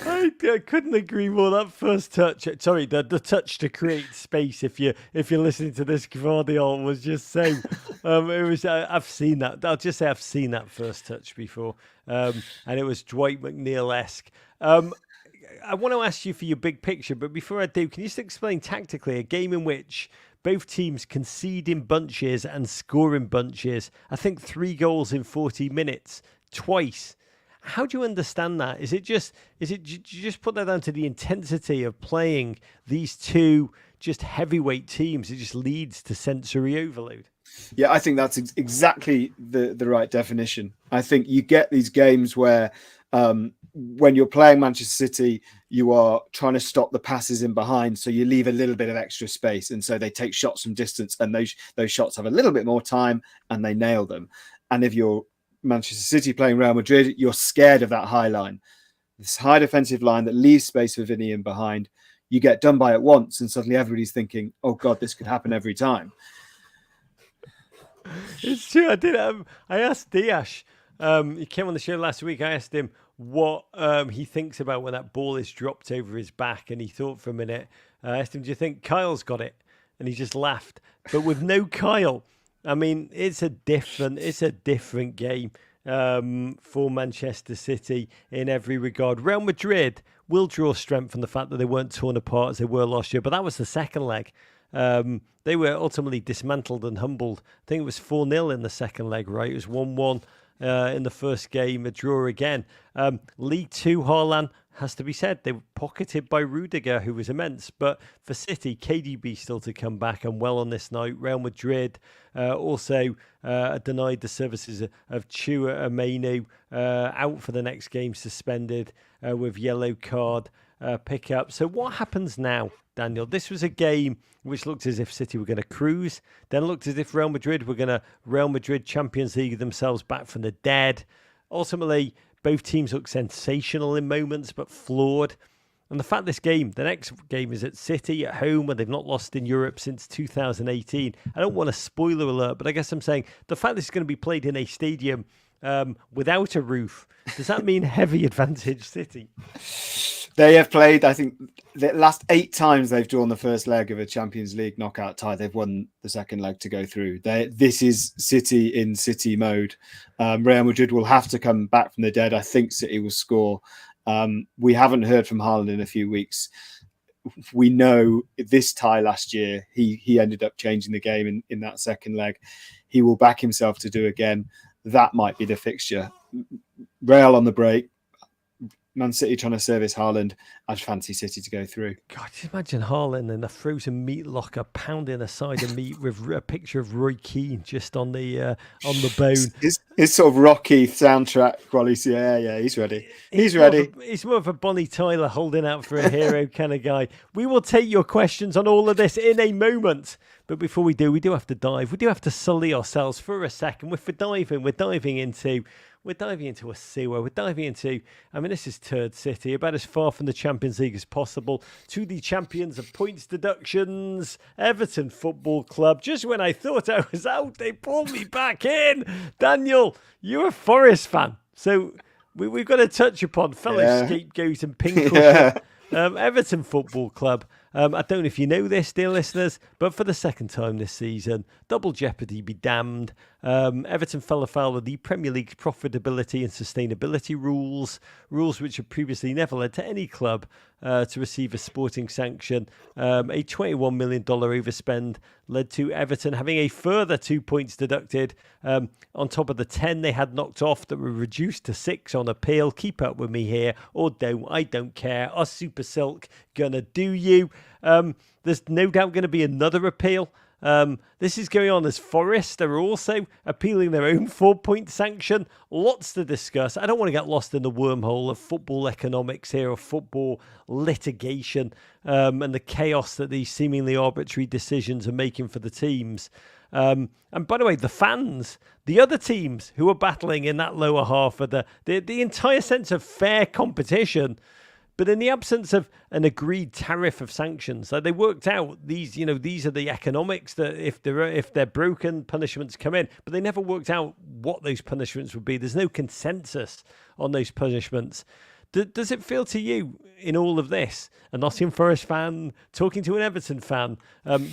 I couldn't agree more. That first touch, sorry, the touch to create space. If you're listening to this, Gvardiol was just saying, it was. I've seen that. I'll just say I've seen that first touch before, and it was Dwight McNeil-esque. I want to ask you for your big picture, but before I do, can you just explain tactically a game in which both teams concede in bunches and score in bunches. I think 3 goals in 40 minutes, twice. How do you understand that? Do you just put that down to the intensity of playing these two just heavyweight teams? It just leads to sensory overload. Yeah, I think that's exactly the right definition. I think you get these games where when you're playing Manchester City, you are trying to stop the passes in behind, so you leave a little bit of extra space, and so they take shots from distance, and those shots have a little bit more time, and they nail them. And if you're Manchester City playing Real Madrid, you're scared of that high line, this high defensive line that leaves space for Vinny in behind. You get done by it once, and suddenly everybody's thinking, "Oh God, this could happen every time." It's true. I asked Diash. He came on the show last week. I asked him what he thinks about when that ball is dropped over his back, and he thought for a minute. I asked him, "Do you think Kyle's got it?" And he just laughed. But with no Kyle, I mean, it's a different game for Manchester City in every regard. Real Madrid will draw strength from the fact that they weren't torn apart as they were last year, but that was the second leg. They were ultimately dismantled and humbled. I think it was 4-0 in the second leg, right? It was 1-1 in the first game, a draw again. League 2, Haaland, has to be said, they were pocketed by Rudiger, who was immense. But for City, KDB still to come back and well on this night. Real Madrid also denied the services of Chua Amenu, out for the next game, suspended with yellow card pickup. So what happens now, Daniel? This was a game which looked as if City were going to cruise, then looked as if Real Madrid were going to Real Madrid Champions League themselves back from the dead. Ultimately, both teams look sensational in moments, but flawed. And the fact the next game is at City at home, where they've not lost in Europe since 2018. I don't want a spoiler alert, but I guess I'm saying the fact this is going to be played in a stadium without a roof, does that mean heavy advantage City? They have played, I think, the last 8 times they've drawn the first leg of a Champions League knockout tie. They've won the second leg to go through. This is City in City mode. Real Madrid will have to come back from the dead. I think City will score. We haven't heard from Haaland in a few weeks. We know this tie last year, he ended up changing the game in that second leg. He will back himself to do again. That might be the fixture. Real on the break. Man City trying to service Haaland. I'd fancy City to go through. God, just imagine Haaland in a frozen meat locker pounding a side of meat with a picture of Roy Keane just on the bone. His sort of Rocky soundtrack quality. Yeah, he's ready. He's ready. He's more of a Bonnie Tyler holding out for a hero kind of guy. We will take your questions on all of this in a moment. But before we do have to dive. We do have to sully ourselves for a second. We're diving into a sewer. We're diving into, this is Turd City, about as far from the Champions League as possible, to the champions of points deductions, Everton Football Club. Just when I thought I was out, they pulled me back in. Daniel, you're a Forest fan. So we've got to touch upon fellow scapegoat and pinkle. Everton Football Club. I don't know if you know this, dear listeners, but for the second time this season, double jeopardy be damned. Everton fell afoul of the Premier League's profitability and sustainability rules which had previously never led to any club to receive a sporting sanction. A $21 million overspend led to Everton having a further 2 points deducted on top of the 10 they had knocked off that were reduced to 6 on appeal. Keep up with me here, or don't. I don't care. Our Super Silk gonna do you. There's no doubt going to be another appeal. This is going on as Forest are also appealing their own 4-point sanction. Lots to discuss. I don't want to get lost in the wormhole of football economics here, or football litigation, and the chaos that these seemingly arbitrary decisions are making for the teams. And by the way, the fans, the other teams who are battling in that lower half of the entire sense of fair competition. But in the absence of an agreed tariff of sanctions, they worked out these are the economics that if they're broken, punishments come in. But they never worked out what those punishments would be. There's no consensus on those punishments. Does it feel to you in all of this, a Nottingham Forest fan talking to an Everton fan,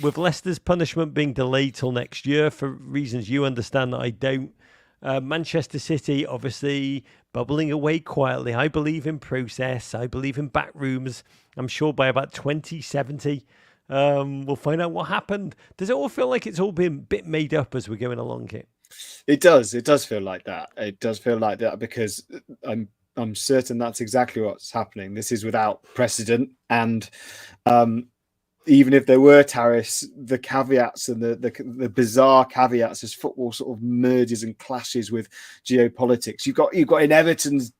with Leicester's punishment being delayed till next year for reasons you understand that I don't? Manchester City, obviously, bubbling away quietly. I believe in process. I believe in back rooms. I'm sure by about 2070, We'll find out what happened. Does it all feel like it's all been a bit made up as we're going along here? It does. It does feel like that. It does feel like that because I'm certain that's exactly what's happening. This is without precedent, and even if there were tariffs, the caveats and the bizarre caveats as football sort of merges and clashes with geopolitics. You've got in Everton's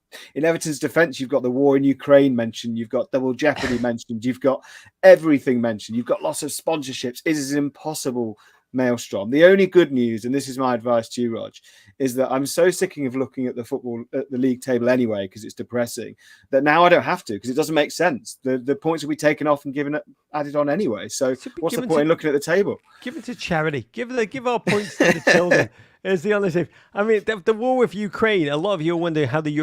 defence, you've got the war in Ukraine mentioned, you've got double jeopardy mentioned, you've got everything mentioned, you've got lots of sponsorships. It is an impossible maelstrom. The only good news, and this is my advice to you, Rog, is that I'm so sick of looking at the league table anyway because it's depressing, that now I don't have to, because it doesn't make sense. The points will be taken off and added on anyway. So what's the point in looking at the table? Give it to charity. Give our points to the children. Is the honest thing. I mean, the war with Ukraine. A lot of you are wondering how the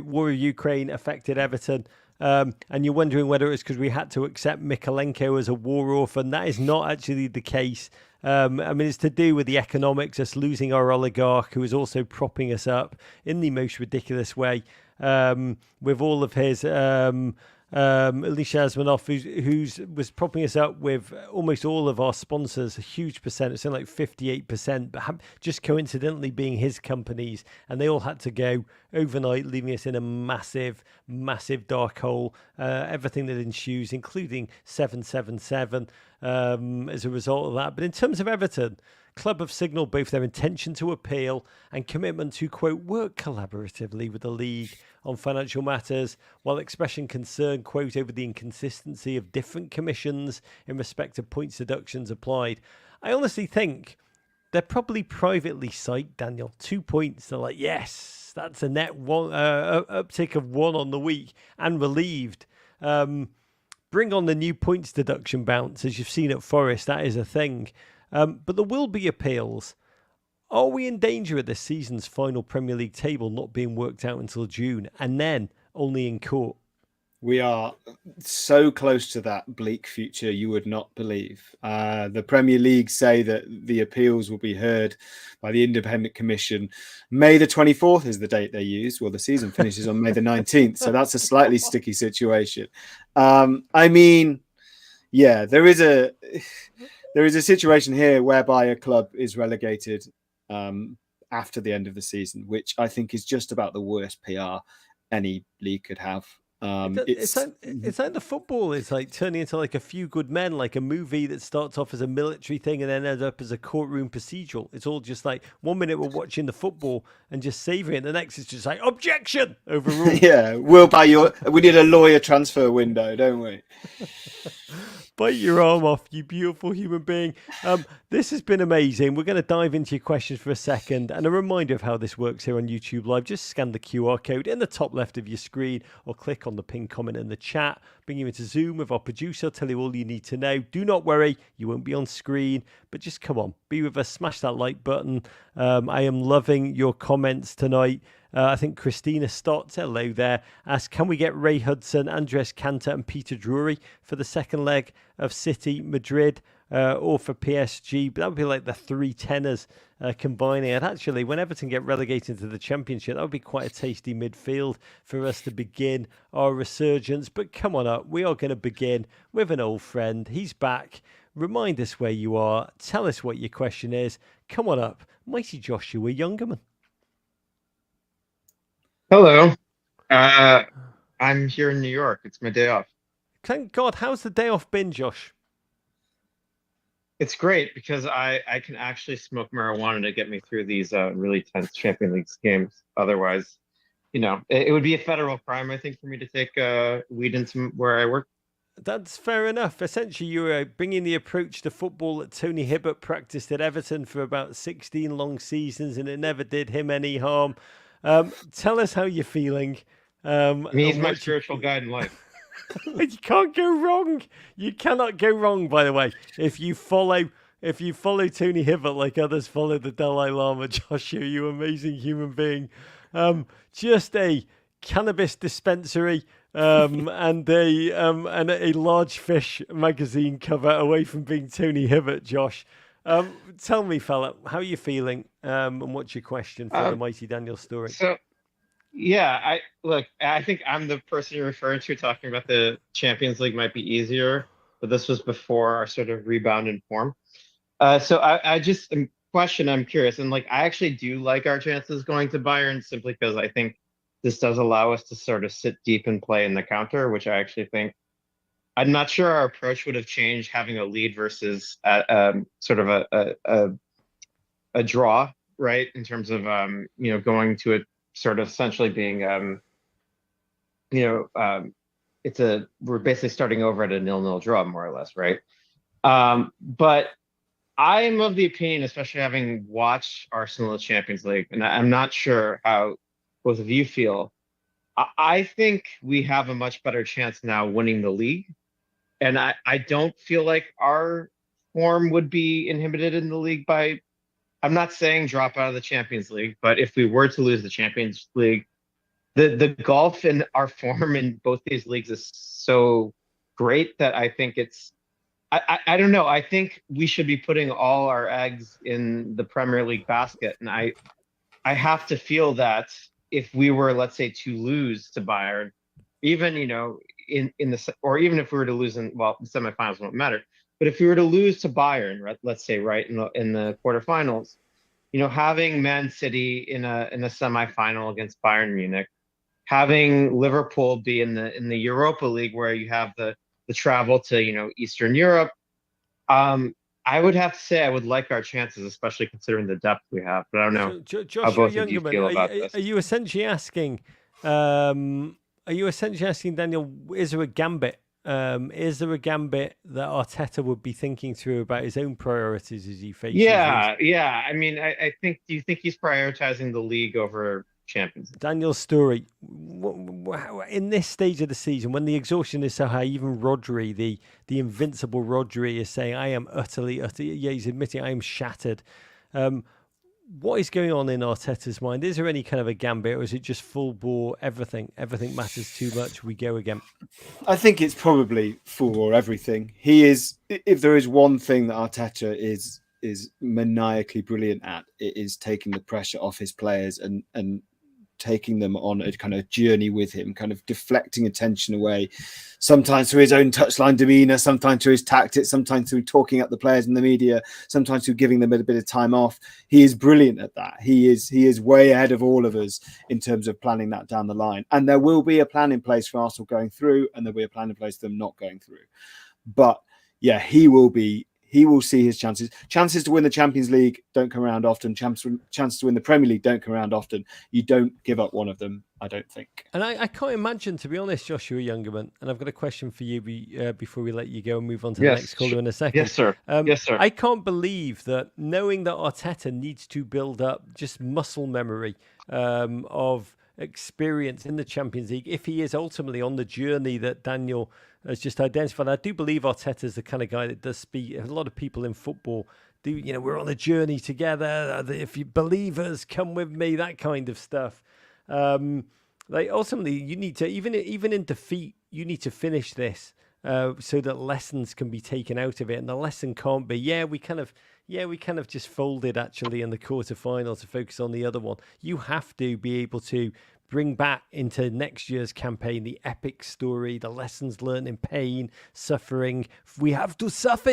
war with Ukraine affected Everton. And you're wondering whether it's because we had to accept Mykolenko as a war orphan. That is not actually the case. I mean, it's to do with the economics, us losing our oligarch, who is also propping us up in the most ridiculous way, with all of his Alyssa Asmanoff, who was propping us up with almost all of our sponsors, a huge percent, it's like 58%, but just coincidentally being his companies, and they all had to go overnight, leaving us in a massive, massive dark hole. Everything that ensues, including 777, as a result of that. But in terms of Everton, club have signalled both their intention to appeal and commitment to, quote, work collaboratively with the league on financial matters, while expressing concern, quote, over the inconsistency of different commissions in respect of points deductions applied. I honestly think they're probably privately psyched, Daniel. 2 points. They're like, yes, that's a net one uptick of 1 on the week, and relieved. Bring on the new points deduction bounce, as you've seen at Forest. That is a thing. But there will be appeals. Are we in danger of this season's final Premier League table not being worked out until June, and then only in court? We are so close to that bleak future you would not believe. The Premier League say that the appeals will be heard by the Independent Commission. May the 24th is the date they use. Well, the season finishes on May the 19th, so that's a slightly sticky situation. I mean, yeah, there is a situation here whereby a club is relegated after the end of the season, which I think is just about the worst PR any league could have. It's like the football is like turning into like A Few Good Men, like a movie that starts off as a military thing and then ends up as a courtroom procedural. It's all just like 1 minute we're watching the football and just savoring it, the next it's just like objection, overruled. Yeah, we need a lawyer transfer window, don't we? Bite your arm off, you beautiful human being. This has been amazing. We're going to dive into your questions for a second. And a reminder of how this works here on YouTube Live. Just scan the QR code in the top left of your screen or click on the pinned comment in the chat. Bring you into Zoom with our producer. Tell you all you need to know. Do not worry, you won't be on screen. But just come on, be with us. Smash that like button. I am loving your comments tonight. I think Christina Stott, hello there, asked, can we get Ray Hudson, Andres Cantor and Peter Drury for the second leg of City, Madrid, or for PSG? But that would be like the 3 tenors combining. And actually, when Everton get relegated to the Championship, that would be quite a tasty midfield for us to begin our resurgence. But come on up, we are going to begin with an old friend. He's back. Remind us where you are. Tell us what your question is. Come on up. Mighty Joshua Youngerman. Hello. I'm here in New York. It's my day off. Thank God. How's the day off been, Josh? It's great because I can actually smoke marijuana to get me through these really tense Champions League games. Otherwise, it would be a federal crime, I think, for me to take weed into where I work. That's fair enough. Essentially, you were bringing the approach to football that Tony Hibbert practiced at Everton for about 16 long seasons, and it never did him any harm. Tell us how you're feeling. He's my spiritual guide in life. You can't go wrong. You cannot go wrong, by the way. If you follow Tony Hibbert like others follow the Dalai Lama, Joshua, you amazing human being. Just a cannabis dispensary and a large fish magazine cover away from being Tony Hibbert, Josh. Tell me, fella, how are you feeling? And what's your question for the mighty Daniel Storey? So, yeah, I think I'm the person you're referring to, talking about the Champions League might be easier but this was before our sort of rebound in form. So I just I'm curious, and like I actually do like our chances going to Bayern simply because I think this does allow us to sort of sit deep and play in the counter, which I actually think I'm not sure our approach would have changed having a lead versus sort of a draw, right? In terms of going to it sort of essentially being we're basically starting over at a 0-0 draw more or less, right? But I'm of the opinion, especially having watched Arsenal in the Champions League, and I'm not sure how both of you feel. I think we have a much better chance now winning the league. And I don't feel like our form would be inhibited in the league by, I'm not saying drop out of the Champions League, but if we were to lose the Champions League, the gulf in our form in both these leagues is so great that I think I don't know. I think we should be putting all our eggs in the Premier League basket. And I have to feel that if we were, let's say, to lose to Bayern, even, or even if we were to lose the semifinals won't matter. But if we were to lose to Bayern, right, let's say, right, in the quarterfinals, having Man City in a semifinal against Bayern Munich, having Liverpool be in the Europa League where you have the travel to Eastern Europe, I would have to say I would like our chances, especially considering the depth we have. But I don't know how both of you feel about this. Are you essentially asking? Daniel? Is there a gambit? Is there a gambit that Arteta would be thinking through about his own priorities as he faces? Yeah. I mean, I think. Do you think he's prioritizing the league over Champions League? Daniel Storey, in this stage of the season, when the exhaustion is so high, even Rodri, the invincible Rodri, is saying, "I am utterly." Yeah, he's admitting, "I am shattered." What is going on in Arteta's mind? Is there any kind of a gambit, or is it just full bore? Everything matters too much. We go again. I think it's probably full bore everything. He is. If there is one thing that Arteta is maniacally brilliant at, it is taking the pressure off his players and taking them on a kind of journey with him, kind of deflecting attention away, sometimes through his own touchline demeanor, sometimes through his tactics, sometimes through talking up the players in the media, sometimes through giving them a bit of time off. He is brilliant at that. He is way ahead of all of us in terms of planning that down the line. And there will be a plan in place for Arsenal going through, and there'll be a plan in place for them not going through. But yeah, he will see his chances. Chances to win the Champions League don't come around often. Chances to win the Premier League don't come around often. You don't give up one of them, I don't think. And I can't imagine, to be honest, Joshua Youngerman, and I've got a question for you before we let you go and move on to the next caller in a second. Yes, sir. Yes, sir. I can't believe that, knowing that Arteta needs to build up just muscle memory of experience in the Champions League, if he is ultimately on the journey that Daniel has just identified. I do believe Arteta is the kind of guy that does speak. A lot of people in football do, we're on a journey together. If you believers, come with me, that kind of stuff. Ultimately, you need to, even in defeat, you need to finish this so that lessons can be taken out of it. And the lesson can't be, we kind of just folded actually in the quarterfinal to focus on the other one. You have to be able to bring back into next year's campaign the epic story, the lessons learned in pain, suffering. We have to suffer,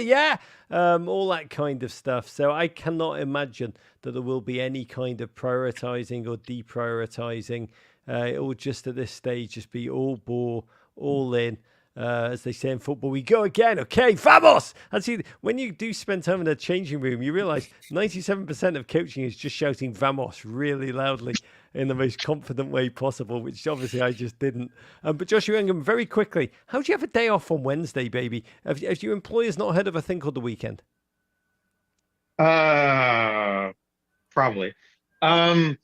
all that kind of stuff. So I cannot imagine that there will be any kind of prioritizing or deprioritizing. It will just at this stage just be all bore, all in. As they say in football, we go again. Okay, vamos! And see, when you do spend time in a changing room, you realize 97% of coaching is just shouting vamos really loudly in the most confident way possible, which obviously I just didn't. But Joshua Youngham, very quickly, how do you have a day off on Wednesday, baby? Have your employers not heard of a thing called the weekend? Probably. It's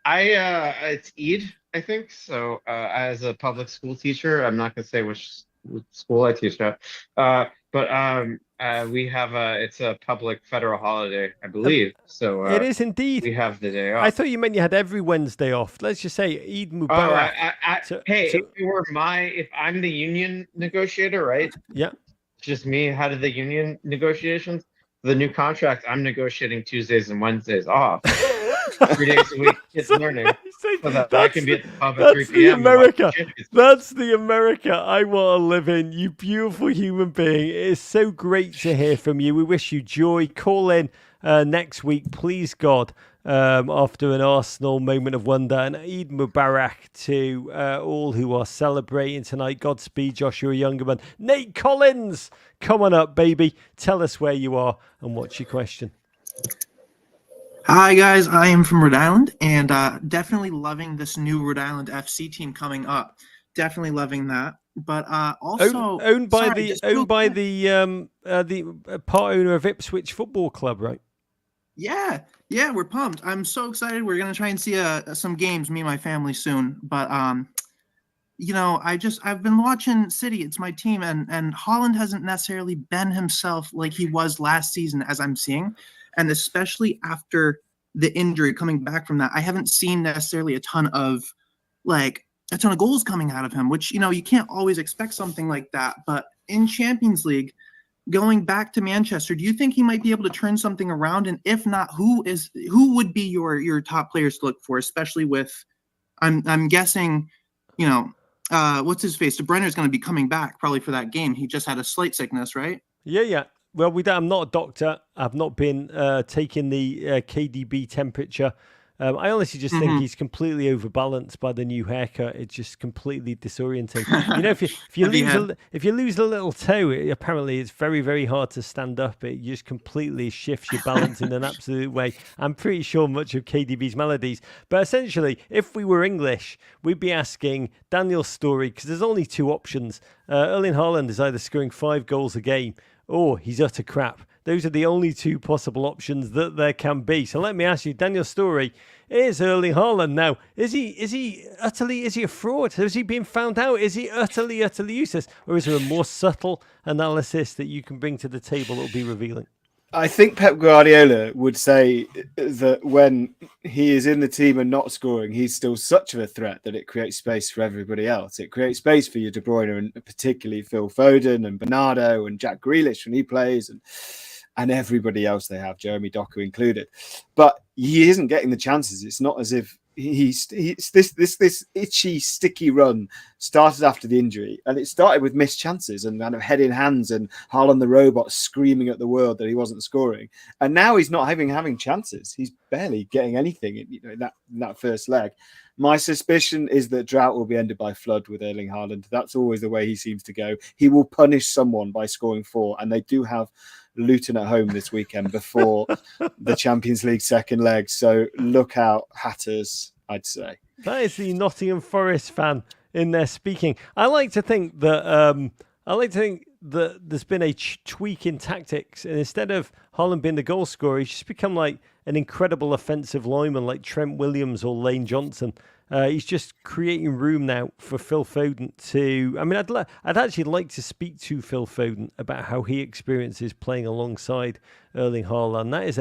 Eid, I think. So as a public school teacher, I'm not going to say which school I teach at, but we have it's a public federal holiday, I believe. So it is indeed. We have the day off. I thought you meant you had every Wednesday off. Let's just say Eid Mubarak. If I'm the union negotiator, right? Yeah. Just me, head of the union negotiations. The new contract, I'm negotiating Tuesdays and Wednesdays off. 3 days a week, kids learning. So that I can be at the pub at 3 the p.m. America. That's the America I want to live in. You beautiful human being. It is so great to hear from you. We wish you joy. Call in next week, please God, after an Arsenal moment of wonder. And Eid Mubarak to all who are celebrating tonight. Godspeed, Joshua Youngerman. Nate Collins, come on up, baby. Tell us where you are and what's your question. Hi, guys. I am from Rhode Island, and definitely loving this new Rhode Island FC team coming up. Definitely loving that. But also owned by the part owner of Ipswich Football Club, right? Yeah, we're pumped. I'm so excited. We're gonna try and see some games, me and my family, soon. But I've been watching City. It's my team, and Haaland hasn't necessarily been himself like he was last season, as I'm seeing. And especially after the injury, coming back from that, I haven't seen necessarily a ton of goals coming out of him, which, you can't always expect something like that. But in Champions League, going back to Manchester, do you think he might be able to turn something around? And if not, who would be your top players to look for, especially with, I'm guessing, what's his face? De Bruyne is going to be coming back probably for that game. He just had a slight sickness, right? Yeah. Well, I'm not a doctor. I've not been taking the KDB temperature. I honestly just think he's completely overbalanced by the new haircut. It's just completely disorienting. If you lose a little toe, apparently it's very, very hard to stand up. It just completely shifts your balance in an absolute way. I'm pretty sure much of KDB's melodies. But essentially, if we were English, we'd be asking Daniel Storey, because there's only two options. Erling Haaland is either scoring 5 goals a game or he's utter crap. Those are the only two possible options that there can be. So let me ask you, Daniel Storey, is Erling Haaland now? Is he a fraud? Has he been found out? Is he utterly useless? Or is there a more subtle analysis that you can bring to the table that will be revealing? I think Pep Guardiola would say that when he is in the team and not scoring, he's still such of a threat that it creates space for everybody else. It creates space for your De Bruyne and particularly Phil Foden and Bernardo and Jack Grealish when he plays and everybody else they have, Jeremy Doku included. But he isn't getting the chances. It's not as if he's this itchy, sticky run started after the injury, and it started with missed chances and kind of head in hands and Haaland the robot screaming at the world that he wasn't scoring. And now he's not having chances. He's barely getting anything in that first leg. My suspicion is that drought will be ended by flood with Erling Haaland. That's always the way he seems to go. He will punish someone by scoring 4, and they do have Luton at home this weekend before the Champions League second leg. So look out, Hatters, I'd say. That is the Nottingham Forest fan in there speaking. I like to think that there's been a tweak in tactics, and instead of Haaland being the goal scorer, he's just become like an incredible offensive lineman like Trent Williams or Lane Johnson. He's just creating room now for Phil Foden to. I mean, I'd actually like to speak to Phil Foden about how he experiences playing alongside Erling Haaland. That is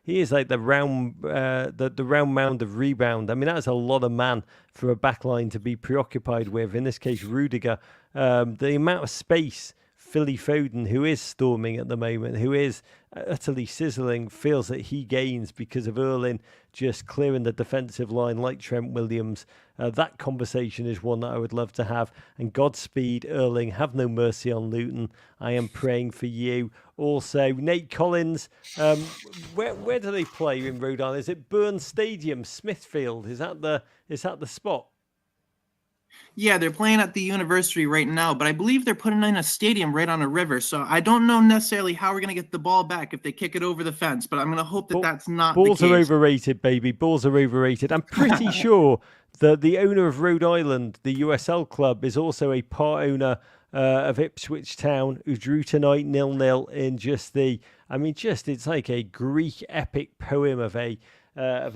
he is like the round mound of rebound. I mean, that's a lot of man for a backline to be preoccupied with. In this case, Rudiger. The amount of space Philly Foden, who is storming at the moment, who is utterly sizzling, feels that he gains because of Erling just clearing the defensive line like Trent Williams. That conversation is one that I would love to have. And Godspeed, Erling. Have no mercy on Luton. I am praying for you. Also, Nate Collins, where do they play in Rhode Island? Is it Burn Stadium, Smithfield? Is that the spot? Yeah, they're playing at the university right now, but I believe they're putting in a stadium right on a river. So I don't know necessarily how we're going to get the ball back if they kick it over the fence, but I'm going to hope that that's not the case. Balls are overrated, baby. Balls are overrated. I'm pretty sure that the owner of Rhode Island, the USL club, is also a part owner of Ipswich Town, who drew tonight 0-0 in it's like a Greek epic poem of a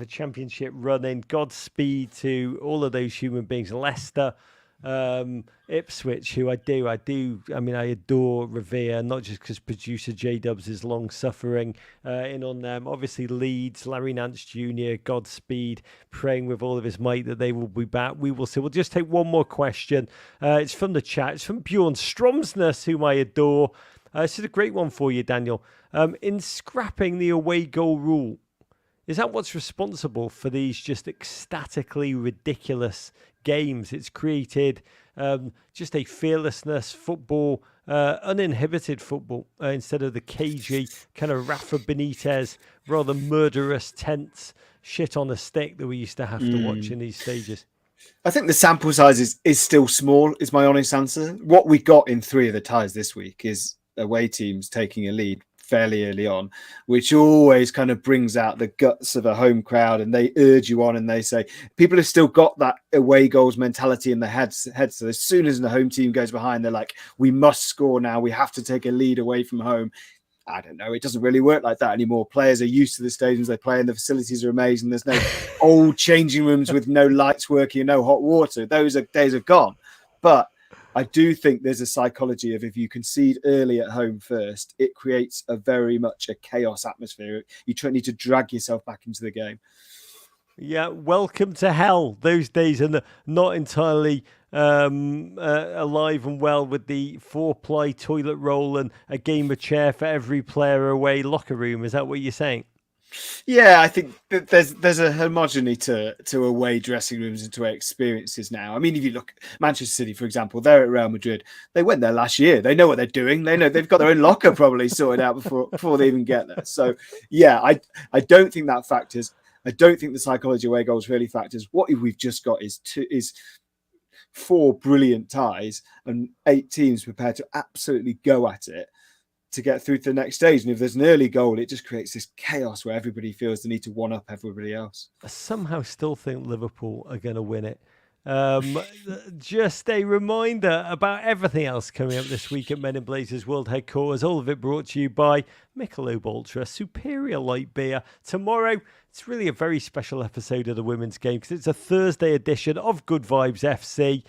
championship run in. Godspeed to all of those human beings. Leicester, Ipswich, who I adore, revere, not just because producer J-Dubs is long suffering in on them. Obviously Leeds, Larry Nance Jr., Godspeed, praying with all of his might that they will be back. We will see. We'll just take one more question. It's from the chat. It's from Bjorn Stromsness, whom I adore. This is a great one for you, Daniel. In scrapping the away goal rule, Is that what's responsible for these just ecstatically ridiculous games? It's created just a fearlessness football, uninhibited football, instead of the cagey kind of Rafa Benitez, rather murderous, tense shit on a stick that we used to have to watch in these stages. I think the sample size is still small, is my honest answer. What we got in 3 of the ties this week is away teams taking a lead fairly early on, which always kind of brings out the guts of a home crowd, and they urge you on, and they say people have still got that away goals mentality in their heads. So as soon as the home team goes behind, they're like, we must score now. We have to take a lead away from home. I don't know. It doesn't really work like that anymore. Players are used to the stadiums they play in. The facilities are amazing. There's no old changing rooms with no lights working and no hot water. Those days are gone. But I do think there's a psychology of, if you concede early at home first, it creates a very much a chaos atmosphere. You need to drag yourself back into the game. Yeah, welcome to hell. Those days are not entirely alive and well, with the 4-ply toilet roll and a gamer chair for every player away locker room. Is that what you're saying? Yeah, I think that there's a homogeneity to away dressing rooms and to away experiences now. I mean, if you look at Manchester City, for example, they're at Real Madrid. They went there last year. They know what they're doing. They know they've got their own locker probably sorted out before they even get there. So, yeah, I don't think that factors. I don't think the psychology away goals really factors. What we've just got is 4 brilliant ties and 8 teams prepared to absolutely go at it to get through to the next stage. And if there's an early goal, it just creates this chaos where everybody feels the need to one up everybody else. I somehow still think Liverpool are going to win it. Just a reminder about everything else coming up this week at Men in Blazers World Headquarters. All of it brought to you by Michelob Ultra, superior light beer. Tomorrow, it's really a very special episode of the women's game because it's a Thursday edition of Good Vibes FC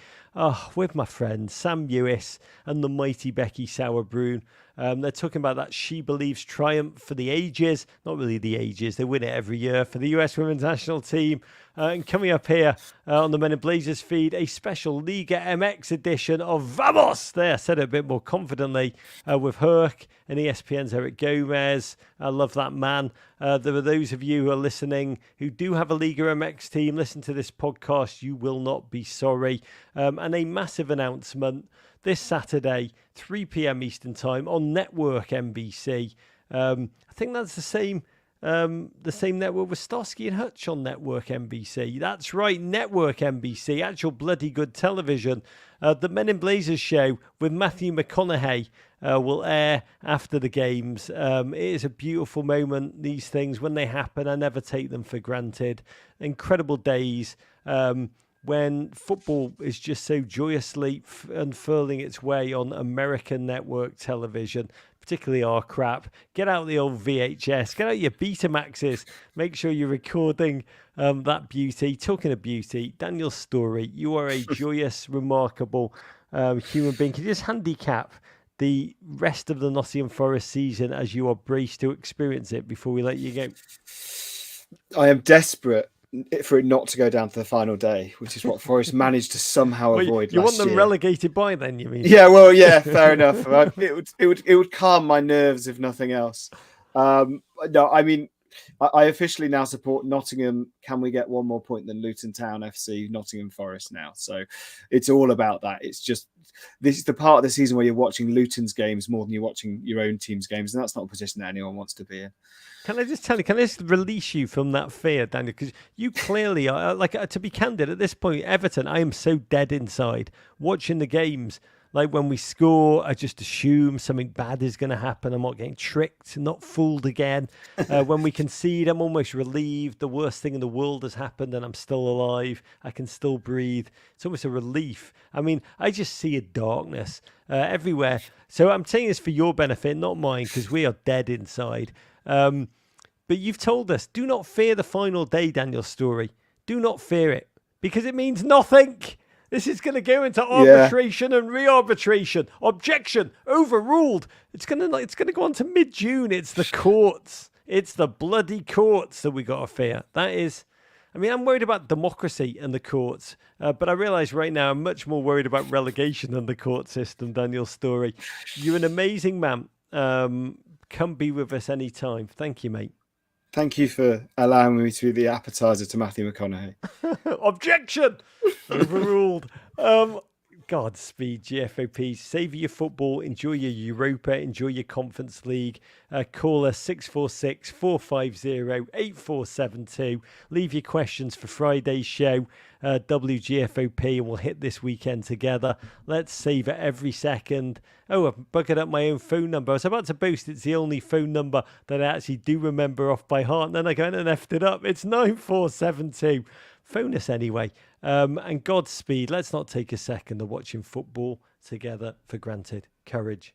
with my friend Sam Lewis and the mighty Becky Sauerbrunn. They're talking about that She Believes triumph for the ages. Not really the ages. They win it every year for the US women's national team. And coming up here on the Men in Blazers feed, a special Liga MX edition of Vamos. There, I said it a bit more confidently with Herc and ESPN's Eric Gomez. I love that man. There are those of you who are listening who do have a Liga MX team. Listen to this podcast. You will not be sorry. And a massive announcement this Saturday, 3 p.m. Eastern Time on Network NBC. I think that's the same network with Starsky and Hutch on Network NBC. That's right, Network NBC, actual bloody good television. The Men in Blazers show with Matthew McConaughey will air after the games. It is a beautiful moment. These things, when they happen, I never take them for granted. Incredible days. When football is just so joyously unfurling its way on American network television, particularly our crap. Get out the old VHS, get out your Betamaxes, make sure you're recording that beauty. Talking of beauty, Daniel Storey, you are a joyous, remarkable human being. Can you just handicap the rest of the Nottingham Forest season as you are braced to experience it before we let you go? I am desperate for it not to go down to the final day, which is what Forest managed to somehow avoid. You want them year. Relegated by then, you mean? Yeah, well, yeah, fair enough. It would calm my nerves if nothing else. No, I mean, I officially now support Nottingham. Can we get one more point than Luton Town FC, Nottingham Forest now? So it's all about that. It's just, this is the part of the season where you're watching Luton's games more than you're watching your own team's games, and that's not a position that anyone wants to be in. Can I just tell you, can I just release you from that fear, Daniel? Because you clearly are, to be candid, at this point, Everton, I am so dead inside. Watching the games, like when we score, I just assume something bad is going to happen. I'm not getting tricked, not fooled again. When we concede, I'm almost relieved. The worst thing in the world has happened and I'm still alive. I can still breathe. It's almost a relief. I mean, I just see a darkness everywhere. So I'm saying this for your benefit, not mine, because we are dead inside. But you've told us, do not fear the final day, Daniel Storey. Do not fear it, because it means nothing. This is going to go into arbitration and re-arbitration. Objection, overruled. It's going to go on to mid-June. It's the courts. It's the bloody courts that we got to fear. That is, I mean, I'm worried about democracy and the courts, but I realise right now I'm much more worried about relegation than the court system, Daniel Storey. You're an amazing man. Come be with us anytime. Thank you, mate. Thank you for allowing me to be the appetizer to Matthew McConaughey. Objection! Overruled. Godspeed, GFOP. Savour your football. Enjoy your Europa. Enjoy your Conference League. Call us 646-450-8472. Leave your questions for Friday's show, WGFOP, and we'll hit this weekend together. Let's savour every second. Oh, I've bucketed up my own phone number. I was about to boast it's the only phone number that I actually do remember off by heart, and then I went and effed it up. It's 9472. Phone us anyway. And Godspeed. Let's not take a second of watching football together for granted. Courage.